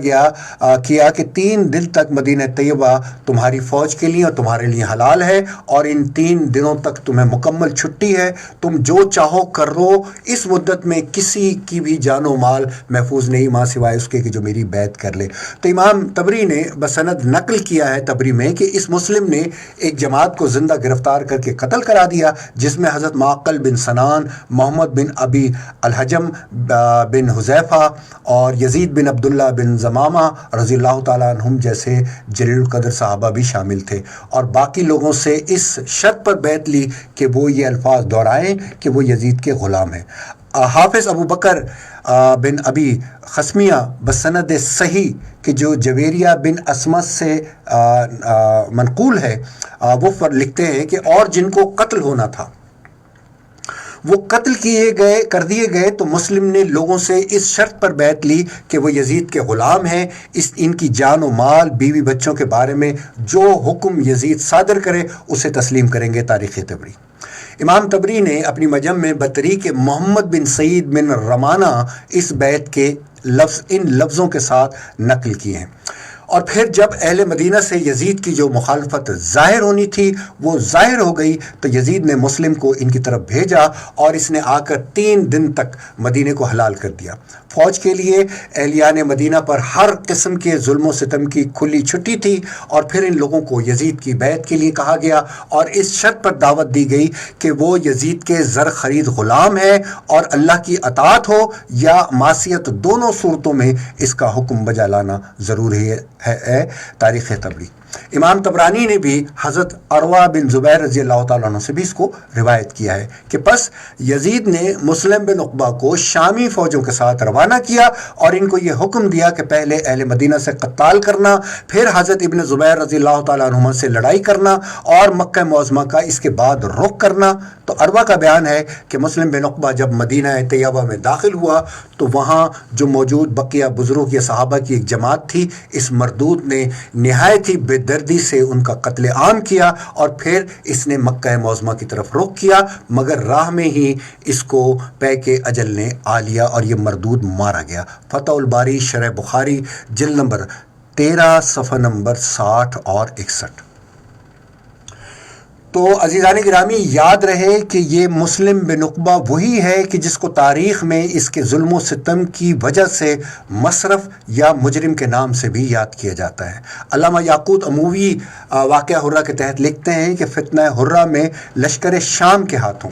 کہ 3 دن تک مدینہ طیبہ تمہاری فوج کے لیے اور تمہارے لیے حلال ہے، اور ان 3 دنوں تک تمہیں مکمل چھٹی ہے، تم جو چاہو کر لو، اس مدت میں کسی کی بھی جان و مال محفوظ نہیں ماں سوائے اس کے کہ جو میری بیعت کر لے۔ تو امام طبری نے بسند نقل کیا ہے تبری میں کہ اس مسلم نے ایک جماعت کو زندہ گرفتار کر کے قتل کرا دیا، جس میں حضرت معقل بن سنان، محمد بن ابی الحجم بن حذیفہ اور یزید بن عبداللہ بن زمامہ رضی اللہ تعالیٰ عنہم جیسے جلیل القدر صحابہ بھی شامل تھے، اور باقی لوگوں سے اس شرط پر بیعت لی کہ وہ یہ الفاظ دہرائیں کہ وہ یزید کے غلام ہیں۔ حافظ ابو بکر بن ابی خسمیہ بسند صحیح کہ جو جویریہ بن اسمس سے منقول ہے، وہ لکھتے ہیں کہ اور جن کو قتل ہونا تھا وہ قتل کر دیے گئے، تو مسلم نے لوگوں سے اس شرط پر بیعت لی کہ وہ یزید کے غلام ہیں، ان کی جان و مال، بیوی بچوں کے بارے میں جو حکم یزید صادر کرے اسے تسلیم کریں گے۔ تاریخ طبری۔ امام طبری نے اپنی مجم میں بطریق محمد بن سعید بن رمانہ اس بیعت کے ان لفظوں کے ساتھ نقل کیے ہیں۔ اور پھر جب اہل مدینہ سے یزید کی جو مخالفت ظاہر ہونی تھی وہ ظاہر ہو گئی، تو یزید نے مسلم کو ان کی طرف بھیجا اور اس نے آ کر 3 دن تک مدینے کو حلال کر دیا۔ فوج کے لیے اہلیان مدینہ پر ہر قسم کے ظلم و ستم کی کھلی چھٹی تھی، اور پھر ان لوگوں کو یزید کی بیعت کے لیے کہا گیا اور اس شرط پر دعوت دی گئی کہ وہ یزید کے زر خرید غلام ہے، اور اللہ کی اطاعت ہو یا معصیت، دونوں صورتوں میں اس کا حکم بجا لانا ضروری ہے۔ تاریخ طبری۔ امام طبرانی نے بھی حضرت عروہ بن زبیر رضی اللہ تعالیٰ عنہ سے بھی اس کو روایت کیا ہے کہ پس یزید نے مسلم بن عقبہ کو شامی فوجوں کے ساتھ روانہ کیا اور ان کو یہ حکم دیا کہ پہلے اہل مدینہ سے قتال کرنا، پھر حضرت ابن زبیر رضی اللہ تعالیٰ عنہ سے لڑائی کرنا، اور مکہ معظمہ کا اس کے بعد رخ کرنا۔ تو عروہ کا بیان ہے کہ مسلم بن عقبہ جب مدینہ طیبہ میں داخل ہوا تو وہاں جو موجود بقیہ بزرگ یا صحابہ کی ایک جماعت تھی، اس مردود نے نہایت ہی بے دردی سے ان کا قتل عام کیا، اور پھر اس نے مکہ معظمہ کی طرف رخ کیا، مگر راہ میں ہی اس کو پیک اجل نے آ لیا اور یہ مردود مارا گیا۔ فتح الباری شرح بخاری جلد نمبر 13 صفحہ نمبر 60 اور 61۔ تو عزیزان گرامی، یاد رہے کہ یہ مسلم بن عقبہ وہی ہے کہ جس کو تاریخ میں اس کے ظلم و ستم کی وجہ سے مصرف یا مجرم کے نام سے بھی یاد کیا جاتا ہے۔ علامہ یاقوت اموی واقعہ حرہ کے تحت لکھتے ہیں کہ فتنہ حرہ میں لشکر شام کے ہاتھوں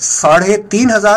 3,500,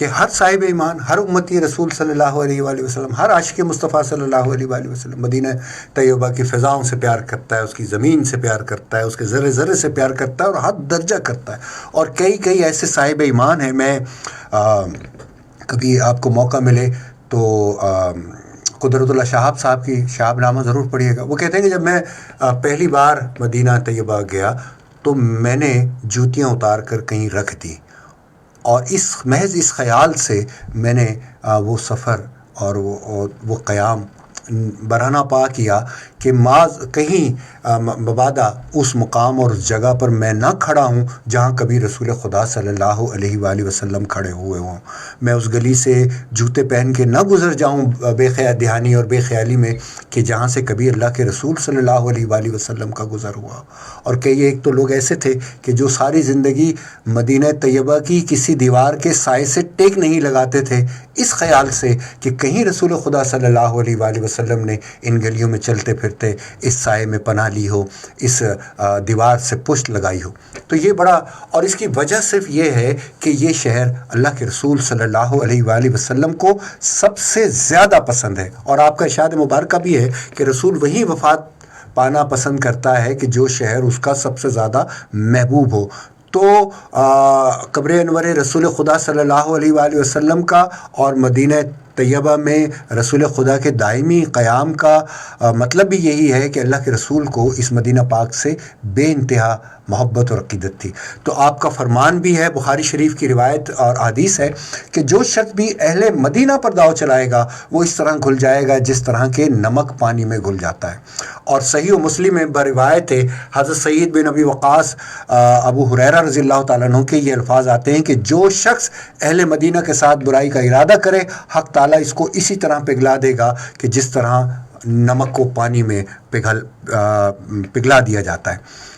کہ ہر صاحب ایمان، ہر امتی رسول صلی اللہ علیہ وآلہ وسلم، ہر عاشق مصطفیٰ صلی اللہ علیہ وآلہ وسلم مدینہ طیبہ کی فضاؤں سے پیار کرتا ہے، اس کی زمین سے پیار کرتا ہے، اس کے ذرے ذرے سے پیار کرتا ہے اور حد درجہ کرتا ہے. اور کئی ایسے صاحب ایمان ہیں. میں کبھی آپ کو موقع ملے تو قدرت اللہ شہاب صاحب کی شہاب نامہ ضرور پڑھیے گا. وہ کہتے ہیں کہ جب میں پہلی بار مدینہ طیبہ گیا تو میں نے جوتیاں اتار کر کہیں رکھ دی، اور محض اس خیال سے میں نے وہ سفر اور وہ قیام برہنہ پا کیا کہ کہیں مبادا اس مقام اور اس جگہ پر میں نہ کھڑا ہوں جہاں کبھی رسول خدا صلی اللہ علیہ وآلہ وسلم کھڑے ہوئے ہوں. میں اس گلی سے جوتے پہن کے نہ گزر جاؤں بے دہانی اور بے خیالی میں کہ جہاں سے کبھی اللہ کے رسول صلی اللہ علیہ وآلہ وسلم کا گزر ہوا. اور ایک تو لوگ ایسے تھے کہ جو ساری زندگی مدینہ طیبہ کی کسی دیوار کے سائے سے ٹیک نہیں لگاتے تھے، اس خیال سے کہ کہیں رسول خدا صلی اللہ علیہ وآلہ وسلم نے ان گلیوں میں چلتے پھرتے اس سائے میں پناہ لی ہو، اس دیوار سے پشت لگائی ہو. تو یہ بڑا، اور اس کی وجہ صرف یہ ہے کہ یہ شہر اللہ کے رسول صلی اللہ علیہ وآلہ وسلم کو سب سے زیادہ پسند ہے. اور آپ کا ارشاد مبارکہ بھی ہے کہ رسول وہی وفات پانا پسند کرتا ہے کہ جو شہر اس کا سب سے زیادہ محبوب ہو. تو قبر انور رسول خدا صلی اللہ علیہ وآلہ وسلم کا اور مدینہ طیبہ میں رسول خدا کے دائمی قیام کا مطلب بھی یہی ہے کہ اللہ کے رسول کو اس مدینہ پاک سے بے انتہا محبت اور عقیدت تھی. تو آپ کا فرمان بھی ہے، بخاری شریف کی روایت اور حدیث ہے کہ جو شخص بھی اہل مدینہ پر داؤ چلائے گا وہ اس طرح گھل جائے گا جس طرح کے نمک پانی میں گھل جاتا ہے. اور صحیح و مسلم میں بروایت ہے حضرت سعید بن ابی وقاص ابو ہریرہ رضی اللہ تعالیٰ عنہ کے یہ الفاظ آتے ہیں کہ جو شخص اہل مدینہ کے ساتھ برائی کا ارادہ کرے، حق تعالیٰ اس کو اسی طرح پگھلا دے گا کہ جس طرح نمک کو پانی میں پگھلا دیا جاتا ہے.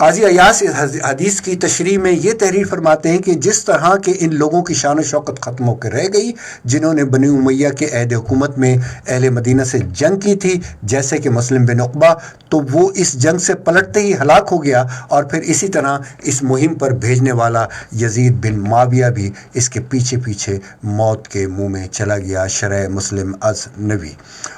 قاضی ایاس حدیث کی تشریح میں یہ تحریر فرماتے ہیں کہ جس طرح کے ان لوگوں کی شان و شوکت ختم ہو کے رہ گئی جنہوں نے بنی امیہ کے عہد حکومت میں اہل مدینہ سے جنگ کی تھی، جیسے کہ مسلم بن عقبہ، تو وہ اس جنگ سے پلٹتے ہی ہلاک ہو گیا. اور پھر اسی طرح اس مہم پر بھیجنے والا یزید بن معاویہ بھی اس کے پیچھے پیچھے موت کے منہ میں چلا گیا. شرح مسلم از نوی.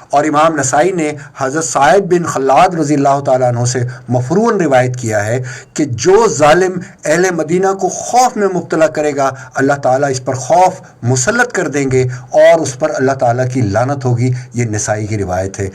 اور امام نسائی نے حضرت سعید بن خلاد رضی اللہ تعالیٰ عنہ سے مفروعاً روایت کیا ہے کہ جو ظالم اہل مدینہ کو خوف میں مبتلا کرے گا اللہ تعالیٰ اس پر خوف مسلط کر دیں گے اور اس پر اللہ تعالیٰ کی لعنت ہوگی. یہ نسائی کی روایت ہے.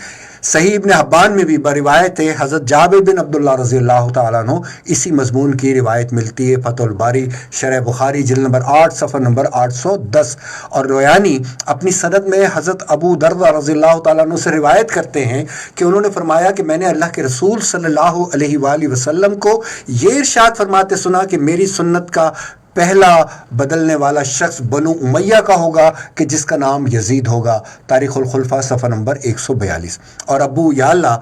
صحیح ابن حبان میں بھی بروایت ہے حضرت جابر بن عبداللہ رضی اللہ تعالیٰ عنہ اسی مضمون کی روایت ملتی ہے. فتح الباری شرح بخاری جلد نمبر 8 صفحہ نمبر 810. اور رویانی اپنی سند میں حضرت ابو دردہ رضی اللہ تعالیٰ عنہ سے روایت کرتے ہیں کہ انہوں نے فرمایا کہ میں نے اللہ کے رسول صلی اللہ علیہ وآلہ وسلم کو یہ ارشاد فرماتے سنا کہ میری سنت کا پہلا بدلنے والا شخص بنو امیہ کا ہوگا کہ جس کا نام یزید ہوگا. تاریخ الخلفاء صفحہ نمبر 142. اور ابو یعلا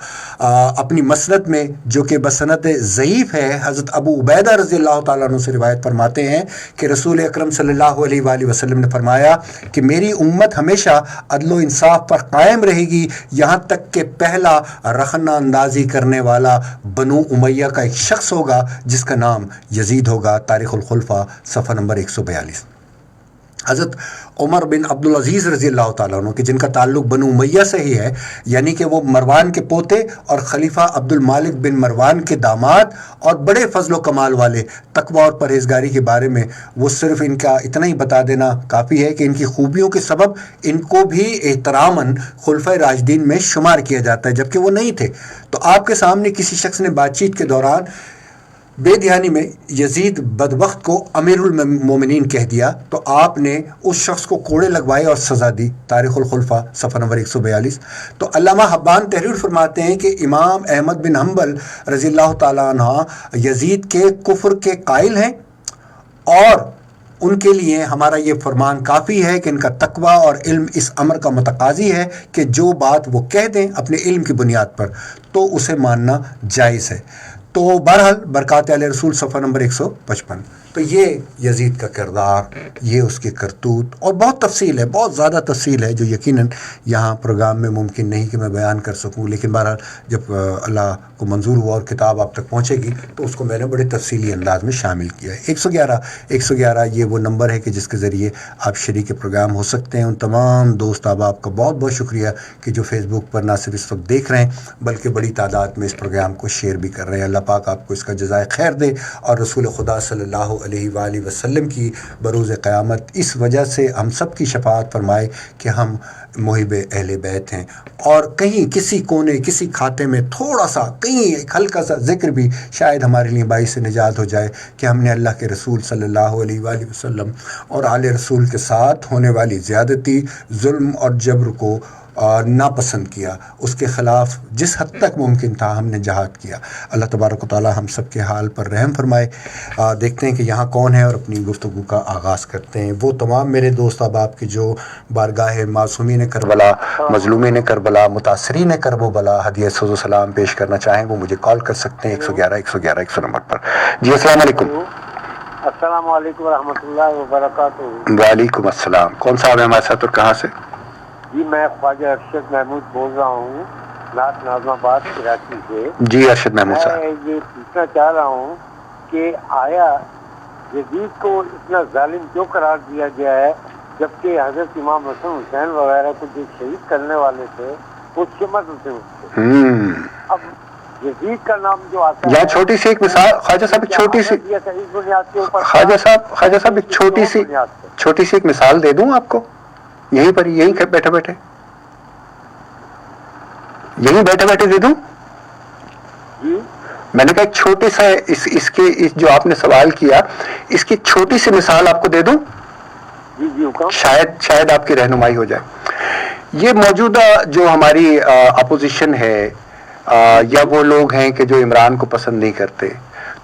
اپنی مسند میں جو کہ بسند ضعیف ہے حضرت ابو عبیدہ رضی اللہ تعالیٰ عنہ سے روایت فرماتے ہیں کہ رسول اکرم صلی اللہ علیہ وآلہ وسلم نے فرمایا کہ میری امت ہمیشہ عدل و انصاف پر قائم رہے گی یہاں تک کہ پہلا رخنہ اندازی کرنے والا بنو امیہ کا ایک شخص ہوگا جس کا نام یزید ہوگا. تاریخ الخلفاء صفحہ نمبر 142. حضرت عمر بن عبدالعزیز رضی اللہ تعالیٰ عنہ کہ جن کا تعلق بنو امیہ سے ہی ہے، یعنی کہ وہ مروان کے پوتے اور خلیفہ عبد المالک بن مروان کے داماد اور بڑے فضل و کمال والے، تقوی اور پرہیزگاری کے بارے میں وہ صرف ان کا اتنا ہی بتا دینا کافی ہے کہ ان کی خوبیوں کے سبب ان کو بھی احتراماً خلفۂ راشدین میں شمار کیا جاتا ہے جبکہ وہ نہیں تھے. تو آپ کے سامنے کسی شخص نے بات چیت کے دوران بے دھیانی میں یزید بدبخت کو امیر المومنین کہہ دیا تو آپ نے اس شخص کو کوڑے لگوائے اور سزا دی. تاریخ الخلفاء صفحہ نمبر 142. تو علامہ حبان تحریر فرماتے ہیں کہ امام احمد بن حنبل رضی اللہ تعالیٰ عنہ یزید کے کفر کے قائل ہیں اور ان کے لیے ہمارا یہ فرمان کافی ہے کہ ان کا تقوی اور علم اس امر کا متقاضی ہے کہ جو بات وہ کہہ دیں اپنے علم کی بنیاد پر تو اسے ماننا جائز ہے. تو بہرحال برکات علیہ رسول صفحہ نمبر 155. تو یہ یزید کا کردار، یہ اس کی کرتوت، اور بہت تفصیل ہے، بہت زیادہ تفصیل ہے جو یقیناً یہاں پروگرام میں ممکن نہیں کہ میں بیان کر سکوں، لیکن بہرحال جب اللہ کو منظور ہوا اور کتاب آپ تک پہنچے گی تو اس کو میں نے بڑے تفصیلی انداز میں شامل کیا ہے۔ 111 یہ وہ نمبر ہے کہ جس کے ذریعے آپ شریک پروگرام ہو سکتے ہیں۔ ان تمام دوست احباب کا بہت بہت شکریہ کہ جو فیس بک پر نہ صرف اس وقت دیکھ رہے ہیں بلکہ بڑی تعداد میں اس پروگرام کو شیئر بھی کر رہے ہیں۔ اللہ پاک آپ کو اس کا جزائے خیر دے، اور رسول خدا صلی اللہ علیہ وآلہ وسلم کی بروز قیامت اس وجہ سے ہم سب کی شفاعت فرمائے کہ ہم محب اہل بیت ہیں، اور کہیں کسی کونے کسی کھاتے میں تھوڑا سا کہیں ایک ہلکا سا ذکر بھی شاید ہمارے لیے باعث نجات ہو جائے کہ ہم نے اللہ کے رسول صلی اللہ علیہ وآلہ وسلم اور آل رسول کے ساتھ ہونے والی زیادتی، ظلم اور جبر کو ناپسند کیا، اس کے خلاف جس حد تک ممکن تھا ہم نے جہاد کیا۔ اللہ تبارک و تعالی ہم سب کے حال پر رحم فرمائے۔ دیکھتے ہیں کہ یہاں کون ہے اور اپنی گفتگو کا آغاز کرتے ہیں۔ وہ تمام میرے دوست احباب کے جو بارگاہ معصومین کربلا، مظلومین کربلا، متاثرین کربلا ہدیہ سوز و سلام پیش کرنا چاہیں وہ مجھے کال کر سکتے ہیں 111 نمبر پر۔ جی السلام علیکم۔ السلام علیکم ورحمۃ اللہ وبرکاتہ۔ وعلیکم السلام۔ کون صاحب ہے ہمارے ساتھ اور کہاں سے؟ جی میں خواجہ ارشد محمود بول رہا ہوں، نعت ناظم آباد کراچی سے۔ جی ارشد محمود صاحب، میں یہ پوچھنا چاہ رہا ہوں کہ آیا یزید کو اتنا ظالم کیوں قرار دیا گیا ہے جبکہ حضرت امام حسن حسین وغیرہ کو جو شہید کرنے والے تھے وہ شمت حسین تھے؟ اب یزید کا نام جو آتا ہے، یہاں چھوٹی سی ایک مثال خواجہ صاحب، ایک چھوٹی سی خواجہ صاحب ایک چھوٹی سی ایک مثال دے دوں آپ کو، یہیں پر یہیں بیٹھے بیٹھے دے دوں؟ میں نے کہا ایک چھوٹے سا اس کے جو آپ نے سوال کیا اس کی چھوٹی سی مثال آپ کو دے دوں، شاید آپ کی رہنمائی ہو جائے۔ یہ موجودہ جو ہماری اپوزیشن ہے یا وہ لوگ ہیں کہ جو عمران کو پسند نہیں کرتے،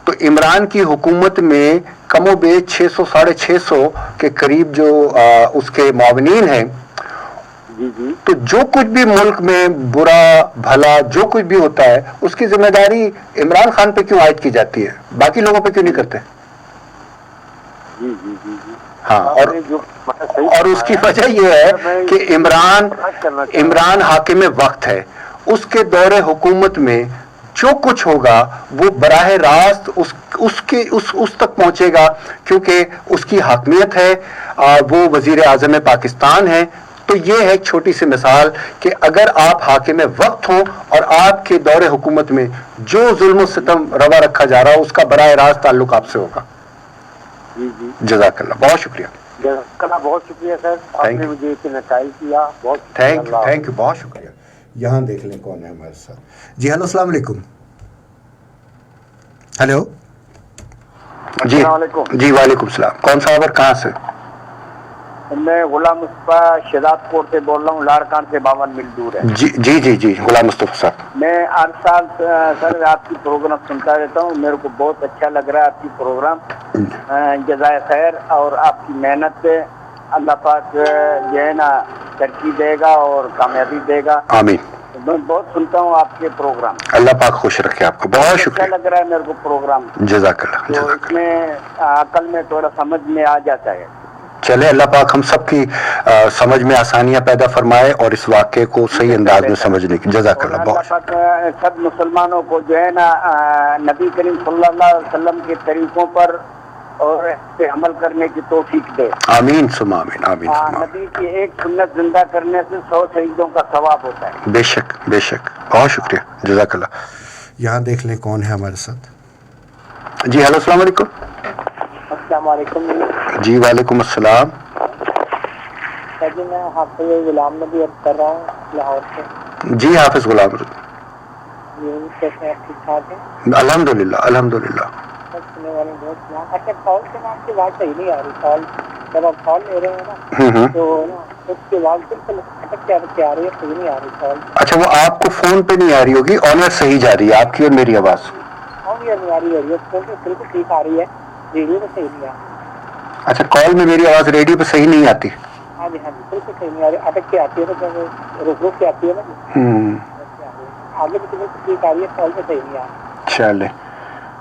تو عمران کی حکومت میں کم و بیش 600 650 کے قریب جو اس کے معاونین ہیں، تو جو کچھ بھی ملک میں برا بھلا جو کچھ بھی ہوتا ہے اس کی ذمہ داری عمران خان پہ کیوں عائد کی جاتی ہے، باقی لوگوں پہ کیوں نہیں کرتے؟ ہاں، اور اس کی وجہ یہ ہے کہ عمران حاکم وقت ہے، اس کے دور حکومت میں جو کچھ ہوگا وہ براہ راست اس تک پہنچے گا، کیونکہ اس کی حاکمیت ہے، وہ وزیر اعظم پاکستان ہے۔ تو یہ ہے ایک چھوٹی سی مثال کہ اگر آپ حاکم وقت ہوں اور آپ کے دور حکومت میں جو ظلم و ستم روا رکھا جا رہا ہو اس کا براہ راست تعلق آپ سے ہوگا۔ جزاک اللہ، بہت شکریہ۔ بہت شکریہ سر، آپ نے مجھے نتائج کیا، بہت تھینک یو، بہت شکریہ۔ یہاں دیکھ لیں کون ہے ہمارے ساتھ۔ جی ہلو، السلام علیکم۔ ہلو جی جی وعلیکم السلام، کون صاحب اور کہاں سے؟ میں غلام مصطفیٰ شہزاد پور سے بول رہا ہوں، لاڑکان سے 52 میل دور ہے۔ جی غلام مصطفیٰ صاحب، میں ہر سال سر آپ کی پروگرام سنتا رہتا ہوں، میرے کو بہت اچھا لگ رہا ہے آپ کی پروگرام، جزائے خیر، اور آپ کی محنت پہ اللہ پاک جو ہے نا ترقی دے گا اور کامیابی دے گا، آمین۔ میں بہت سنتا ہوں آپ کے پروگرام، اللہ پاک خوش رکھے آپ کو، بہت شکریہ، اچھا لگ رہا ہے میرے کو پروگرام، جزاک اللہ۔ تو اس میں عقل میں تھوڑا سمجھ میں آ جاتا ہے۔ چلے اللہ پاک ہم سب کی سمجھ میں آسانیاں پیدا فرمائے اور اس واقعے کو صحیح انداز میں سمجھنے کی، جزاک اللہ۔ اللہ پاک سب مسلمانوں کو جو ہے نا نبی کریم صلی اللہ علیہ وسلم کے طریقوں پر اور اس پہ عمل کرنے کی توفیق دے، آمین ثم آمین، آمین ثم آمین۔ نبی کی ایک سنت زندہ کرنے سے 100 شہیدوں کا ثواب ہوتا ہے۔ بے شک بے شک، بہت شکریہ، جزاک اللہ۔ یہاں دیکھ لیں کون ہے ہمارے ساتھ۔ جی ہلو، السلام علیکم۔ السلام علیکم۔ جی وعلیکم السلام۔ جی میں حافظ غلام نبی عرض کر رہا ہوں لاہور سے۔ جی حافظ غلام، کیسے ہیں، ٹھیک ٹھاک ہیں؟ الحمد للہ الحمد للہ۔ سننے والے بہت سلام۔ اچھا کال سے نا آپ کی آواز صحیح نہیں آ رہی، کال جب آپ کال لے رہے ہیں نا تو اس کی آواز بالکل اٹک کے آ رہی ہے، صحیح نہیں آ رہی کال۔ اچھا وہ آپ کو فون پہ نہیں آ رہی ہوگی، آنر صحیح جا رہی ہے آپ کی اور میری آواز؟ آنر نہیں آ رہی ہے، فون پہ بالکل ٹھیک آ رہی ہے، ریڈیو پہ صحیح نہیں آ رہی۔ اچھا کال میں میری آواز ریڈیو پہ صحیح نہیں آتی؟ ہاں جی بالکل صحیح نہیں آ رہی، اٹک کے آتی ہے نا، جب رک کے آتی ہے نا، آگے بھی بالکل ٹھیک آ رہی ہے، کال پہ صحیح نہیں آ رہی۔ چلے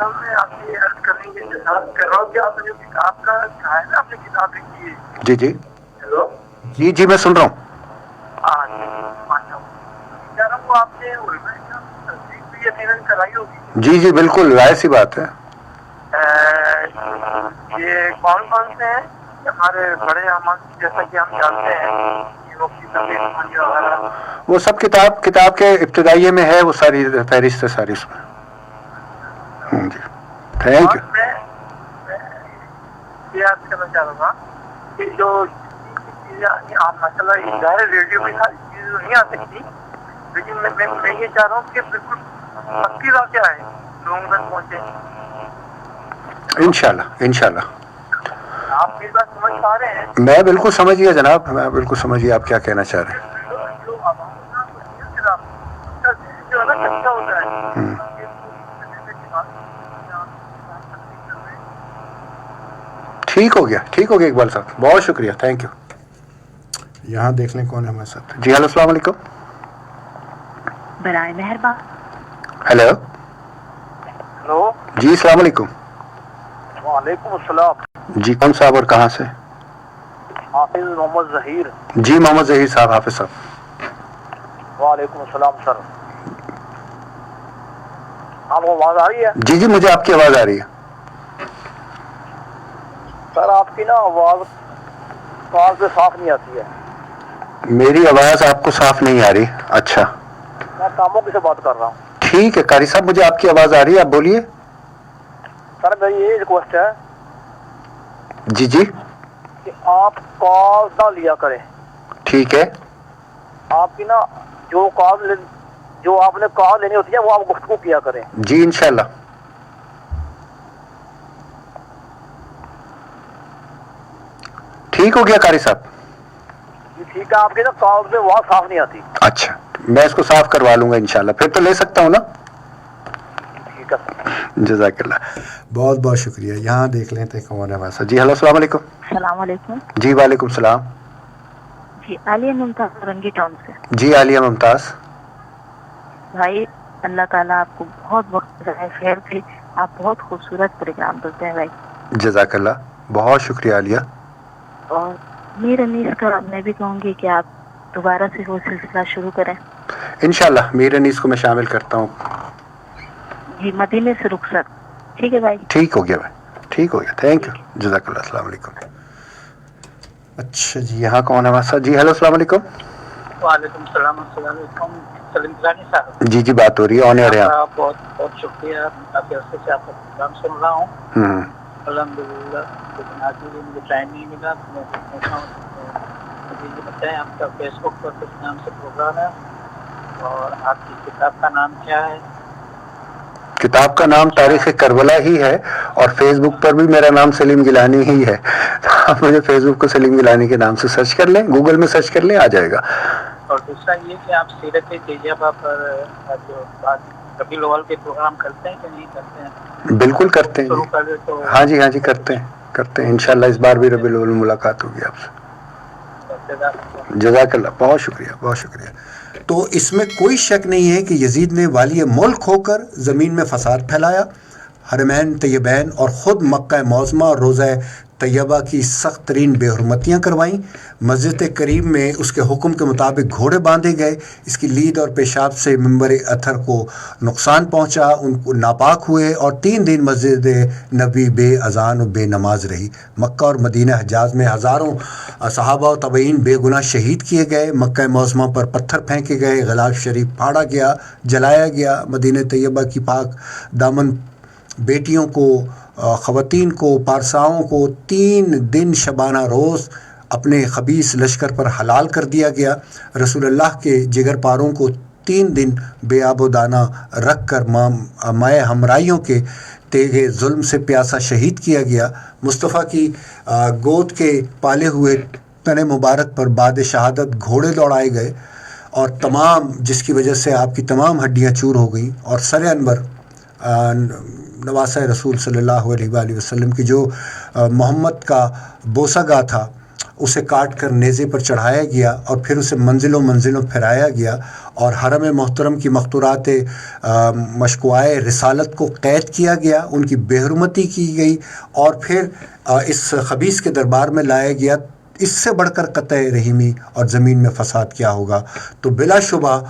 میں آپ سے عرض کرنے کی انتظار کر رہا ہوں کہ آپ نے جو کتاب کا کہا ہے نا، آپ نے کتاب لکھی ہے. جی جی ہیلو. جی جی میں سن رہا ہوں. ہاں ماشاء اللہ. کہہ رہا ہوں آپ نے علماء کرام کی تصدیق بھی یقیناً کرائی ہوگی. جی جی بالکل ظاہر سی بات ہے. یہ کون کون سے ہیں ہمارے بڑے اعمال جیسا کہ ہم جانتے ہیں کہ مفتی تقی عثمانی وغیرہ؟ وہ سب کتاب کے ابتدائیے میں ہے، وہ ساری فہرست ہے ساری اس میں. جی تھینک یو. میں یہ یاد کرنا چاہ رہا تھا کہ جو چیزیں آپ ماشاء اللہ ظاہر ریڈیو میں ساری چیزیں نہیں آ سکتی، لیکن میں یہ چاہ رہا ہوں کہ بالکل پکی بات کیا ہے لوگوں تک پہنچے. انشاءاللہ آپ میری بات سمجھ پا رہے ہیں؟ میں بالکل سمجھ گیا جناب، میں بالکل سمجھ گیا آپ کیا کہنا چاہ رہے ہیں. جو عوام جو ہے نا کچا ہوتا ہے. ٹھیک ہو گیا اقبال صاحب، بہت شکریہ، تھینک یو. یہاں دیکھ لیں کون ہے ہمارے ساتھ. جی ہلو السلام علیکم. برائے مہربان. Hello hello. جی السلام علیکم. وعلیکم السلام. جی کون صاحب اور کہاں سے؟ حافظ محمد ظہیر. جی محمد ظہیر صاحب، حافظ صاحب. وعلیکم السلام سر. آپ کو آواز آ رہی ہے؟ جی جی مجھے آپ کی آواز آ رہی ہے. سر آپ کی نا آواز سے صاف نہیں آتی ہے. میری آواز آپ کو صاف نہیں آ رہی؟ اچھا میں کاموں کی سے بات کر رہا ہوں. ٹھیک ہے قاری صاحب، مجھے آپ کی آواز آ رہی ہے، آپ بولیے. سر میری یہ ریکویسٹ ہے جی جی کہ آپ کال نہ لیا کریں. ٹھیک ہے. آپ کی نا جو آپ نے کال لینی ہوتی ہے وہ آپ گفتگو کیا کریں. جی انشاءاللہ. ٹھیک ہو گیا قاری صاحب. جی ٹھیک ہے. آپ کی نا کال پہ آواز صاف نہیں آتی. اچھا میں اس کو صاف کروا لوں گا انشاءاللہ، پھر تو لے سکتا ہوں نا. ٹھیک ہے سر. جزاک اللہ، بہت بہت شکریہ. یہاں دیکھ لیں تو کون ہے ہمارے ساتھ. جی ہلو السلام علیکم. السلام علیکم. جی وعلیکم السلام. جی عالیہ ممتاز رنگی ٹاؤن سے. جی عالیہ ممتاز. بھائی اللہ تعالیٰ آپ کو بہت بہت خیر دے. آپ بہت خوبصورت پروگرام کرتے ہیں بھائی. جزاک اللہ، بہت شکریہ عالیہ. اور میر انیس کا میں بھی کہوں گی کہ آپ دوبارہ سے وہ سلسلہ شروع کریں. انشاءاللہ میر انیس کو میں شامل کرتا ہوں. جی مدینے سے رخصت. ٹھیک ہے بھائی. ٹھیک ہو گیا بھائی، ٹھیک ہو گیا. تھینک یو، جزاک اللہ. السلام علیکم. اچھا جی یہاں کون ہے ہمارے ساتھ. جی ہلو السلام علیکم. وعلیکم السلام. السلام علیکم سلیم گیلانی صاحب. جی جی بات ہو رہی ہے. آن ایئر ہے آپ. بہت بہت شکریہ. کافی عرصے سے آپ کا پروگرام سن رہا ہوں. الحمدللہ. لیکن آج بھی مجھے ٹائم نہیں ملا. میں پوچھا ہوں مجھے یہ بتائیں آپ کا فیس بک پر کس نام سے پروگرام ہے اور آپ کی کتاب کا نام کیا ہے؟ کتاب کا نام تاریخ کربلا ہی ہے اور فیس بک پر بھی میرا نام سلیم گیلانی ہی ہے. آپ مجھے فیس بک کو سلیم گیلانی کے نام سے سرچ کر لیں، گوگل میں سرچ کر لیں، آ جائے گا. اور دوسرا یہ کہ آپ سیرت طیبہ پر جو ربیع الاول کے پروگرام کرتے ہیں کہ نہیں کرتے ہیں؟ بالکل کرتے ہیں. شروع کر دیں تو ہاں جی کرتے ہیں انشاءاللہ. اس بار بھی ربیع الاول ملاقات ہوگی آپ سے. جزاک اللہ، بہت شکریہ بہت شکریہ. تو اس میں کوئی شک نہیں ہے کہ یزید نے والی ملک ہو کر زمین میں فساد پھیلایا. حرمین طیبین اور خود مکہ معظمہ اور روضہ طیبہ کی سخت ترین بے حرمتیاں کروائیں. مسجد کریم میں اس کے حکم کے مطابق گھوڑے باندھے گئے. اس کی لید اور پیشاب سے ممبر اطہر کو نقصان پہنچا، ان کو ناپاک ہوئے اور 3 دن مسجد نبی بے اذان و بے نماز رہی. مکہ اور مدینہ حجاز میں ہزاروں صحابہ و تابعین بے گناہ شہید کیے گئے. مکہ معظمہ پر پتھر پھینکے گئے، غلاف شریف پھاڑا گیا، جلایا گیا. مدینہ طیبہ کی پاک دامن بیٹیوں کو، خواتین کو، پارساؤں کو 3 دن شبانہ روز اپنے خبیث لشکر پر حلال کر دیا گیا. رسول اللہ کے جگر پاروں کو 3 دن بے آب و دانہ رکھ کر مائع ہمراہیوں کے تیغ ظلم سے پیاسا شہید کیا گیا. مصطفیٰ کی گود کے پالے ہوئے تن مبارک پر بعد شہادت گھوڑے دوڑائے گئے اور تمام، جس کی وجہ سے آپ کی تمام ہڈیاں چور ہو گئیں. اور سر انور نواسہ رسول صلی اللہ علیہ وآلہ وسلم کی جو محمد کا بوسہ گاہ تھا، اسے کاٹ کر نیزے پر چڑھایا گیا اور پھر اسے منزلوں منزلوں پھیرایا گیا اور حرم محترم کی مختورات مشکوائے رسالت کو قید کیا گیا، ان کی بے حرمتی کی گئی اور پھر اس خبیث کے دربار میں لایا گیا، اس سے بڑھ کر قطع رحیمی اور زمین میں فساد کیا ہوگا؟ تو بلا شبہ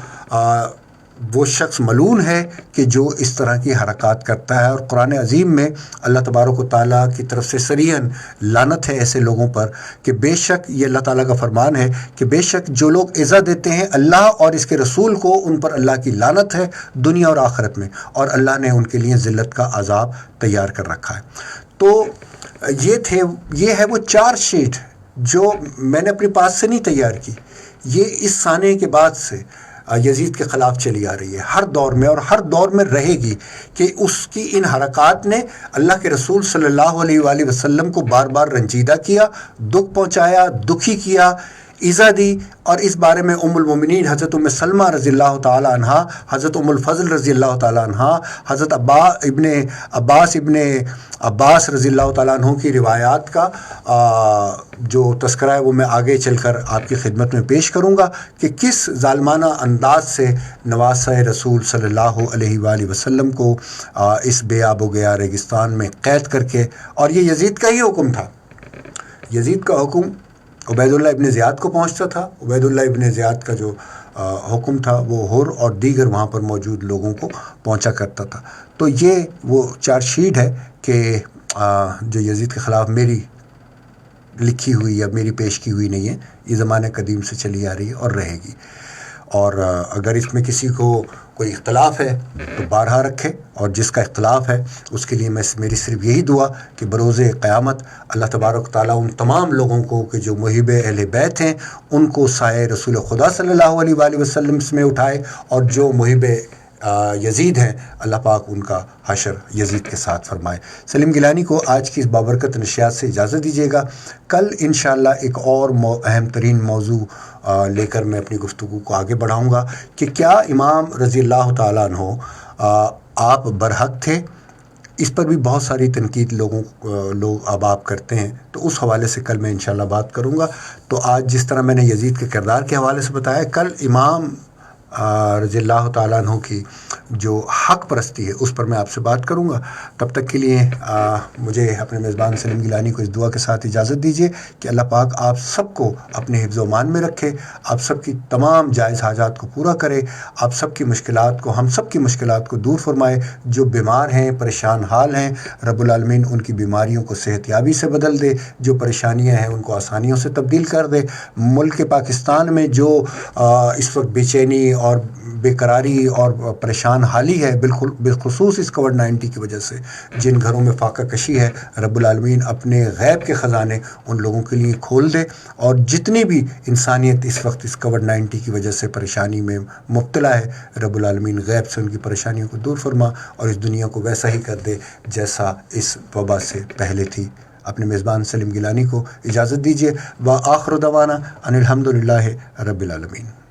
وہ شخص ملعون ہے کہ جو اس طرح کی حرکات کرتا ہے، اور قرآن عظیم میں اللہ تبارک و تعالیٰ کی طرف سے صریحاً لعنت ہے ایسے لوگوں پر کہ بے شک یہ اللہ تعالیٰ کا فرمان ہے کہ بے شک جو لوگ ایذا دیتے ہیں اللہ اور اس کے رسول کو، ان پر اللہ کی لعنت ہے دنیا اور آخرت میں، اور اللہ نے ان کے لیے ذلت کا عذاب تیار کر رکھا ہے۔ تو یہ ہے وہ چارج شیٹ جو میں نے اپنے پاس سے نہیں تیار کی، یہ اس سانحے کے بعد سے یزید کے خلاف چلی آ رہی ہے ہر دور میں اور ہر دور میں رہے گی، کہ اس کی ان حرکات نے اللہ کے رسول صلی اللہ علیہ وآلہ وسلم کو بار بار رنجیدہ کیا، دکھ پہنچایا، دکھی کیا، ایذا دی۔ اور اس بارے میں ام المومنین حضرت ام سلمہ رضی اللہ تعالی عنہ، حضرت ام الفضل رضی اللہ تعالی عنہ، حضرت عباس رضی اللہ تعالیٰ عنہ کی روایات کا جو تذکرہ ہے وہ میں آگے چل کر آپ کی خدمت میں پیش کروں گا کہ کس ظالمانہ انداز سے نواسہ رسول صلی اللہ علیہ وآلہ وسلم کو اس بے آب و گیا ریگستان میں قید کر کے، اور یہ یزید کا ہی حکم تھا، یزید کا حکم عبید اللہ ابن زیاد کو پہنچتا تھا، عبید اللہ ابن زیاد کا جو حکم تھا وہ حر اور دیگر وہاں پر موجود لوگوں کو پہنچا کرتا تھا۔ تو یہ وہ چارج شیٹ ہے کہ جو یزید کے خلاف میری لکھی ہوئی یا میری پیش کی ہوئی نہیں ہے، یہ زمانہ قدیم سے چلی آ رہی ہے اور رہے گی۔ اور اگر اس میں کسی کو کوئی اختلاف ہے تو بارہا رکھے، اور جس کا اختلاف ہے اس کے لیے میری صرف یہی دعا کہ بروز قیامت اللہ تبارک تعالیٰ ان تمام لوگوں کو کہ جو محب اہل بیت ہیں ان کو سایہ رسول خدا صلی اللہ علیہ وآلہ وسلم میں اٹھائے، اور جو محب یزید ہیں اللہ پاک ان کا حشر یزید کے ساتھ فرمائے۔ سلیم گیلانی کو آج کی اس بابرکت نشریات سے اجازت دیجیے گا۔ کل انشاءاللہ ایک اور اہم ترین موضوع لے کر میں اپنی گفتگو کو آگے بڑھاؤں گا کہ کیا امام رضی اللہ تعالیٰ عنہ آپ برحق تھے؟ اس پر بھی بہت ساری تنقید لوگ اب آپ کرتے ہیں، تو اس حوالے سے کل میں انشاءاللہ بات کروں گا۔ تو آج جس طرح میں نے یزید کے کردار کے حوالے سے بتایا، کل امام رضی اللہ تعالیٰ عنہ کی جو حق پرستی ہے اس پر میں آپ سے بات کروں گا۔ تب تک کے لیے مجھے اپنے میزبان سلیم گیلانی کو اس دعا کے ساتھ اجازت دیجیے کہ اللہ پاک آپ سب کو اپنے حفظ و امان میں رکھے، آپ سب کی تمام جائز حاجات کو پورا کرے، آپ سب کی مشکلات کو، ہم سب کی مشکلات کو دور فرمائے۔ جو بیمار ہیں، پریشان حال ہیں، رب العالمین ان کی بیماریوں کو صحت یابی سے بدل دے، جو پریشانیاں ہیں ان کو آسانیوں سے تبدیل کر دے۔ ملک پاکستان میں جو اس وقت بے چینی اور بے قراری اور پریشان حالی ہے، بالخصوص اس کووڈ-19 کی وجہ سے، جن گھروں میں فاقہ کشی ہے، رب العالمین اپنے غیب کے خزانے ان لوگوں کے لیے کھول دے، اور جتنی بھی انسانیت اس وقت اس کووڈ-19 کی وجہ سے پریشانی میں مبتلا ہے، رب العالمین غیب سے ان کی پریشانیوں کو دور فرما اور اس دنیا کو ویسا ہی کر دے جیسا اس وبا سے پہلے تھی۔ اپنے میزبان سلیم گیلانی کو اجازت دیجیے۔ وآخر دعوانا ان الحمدللہ رب العالمین۔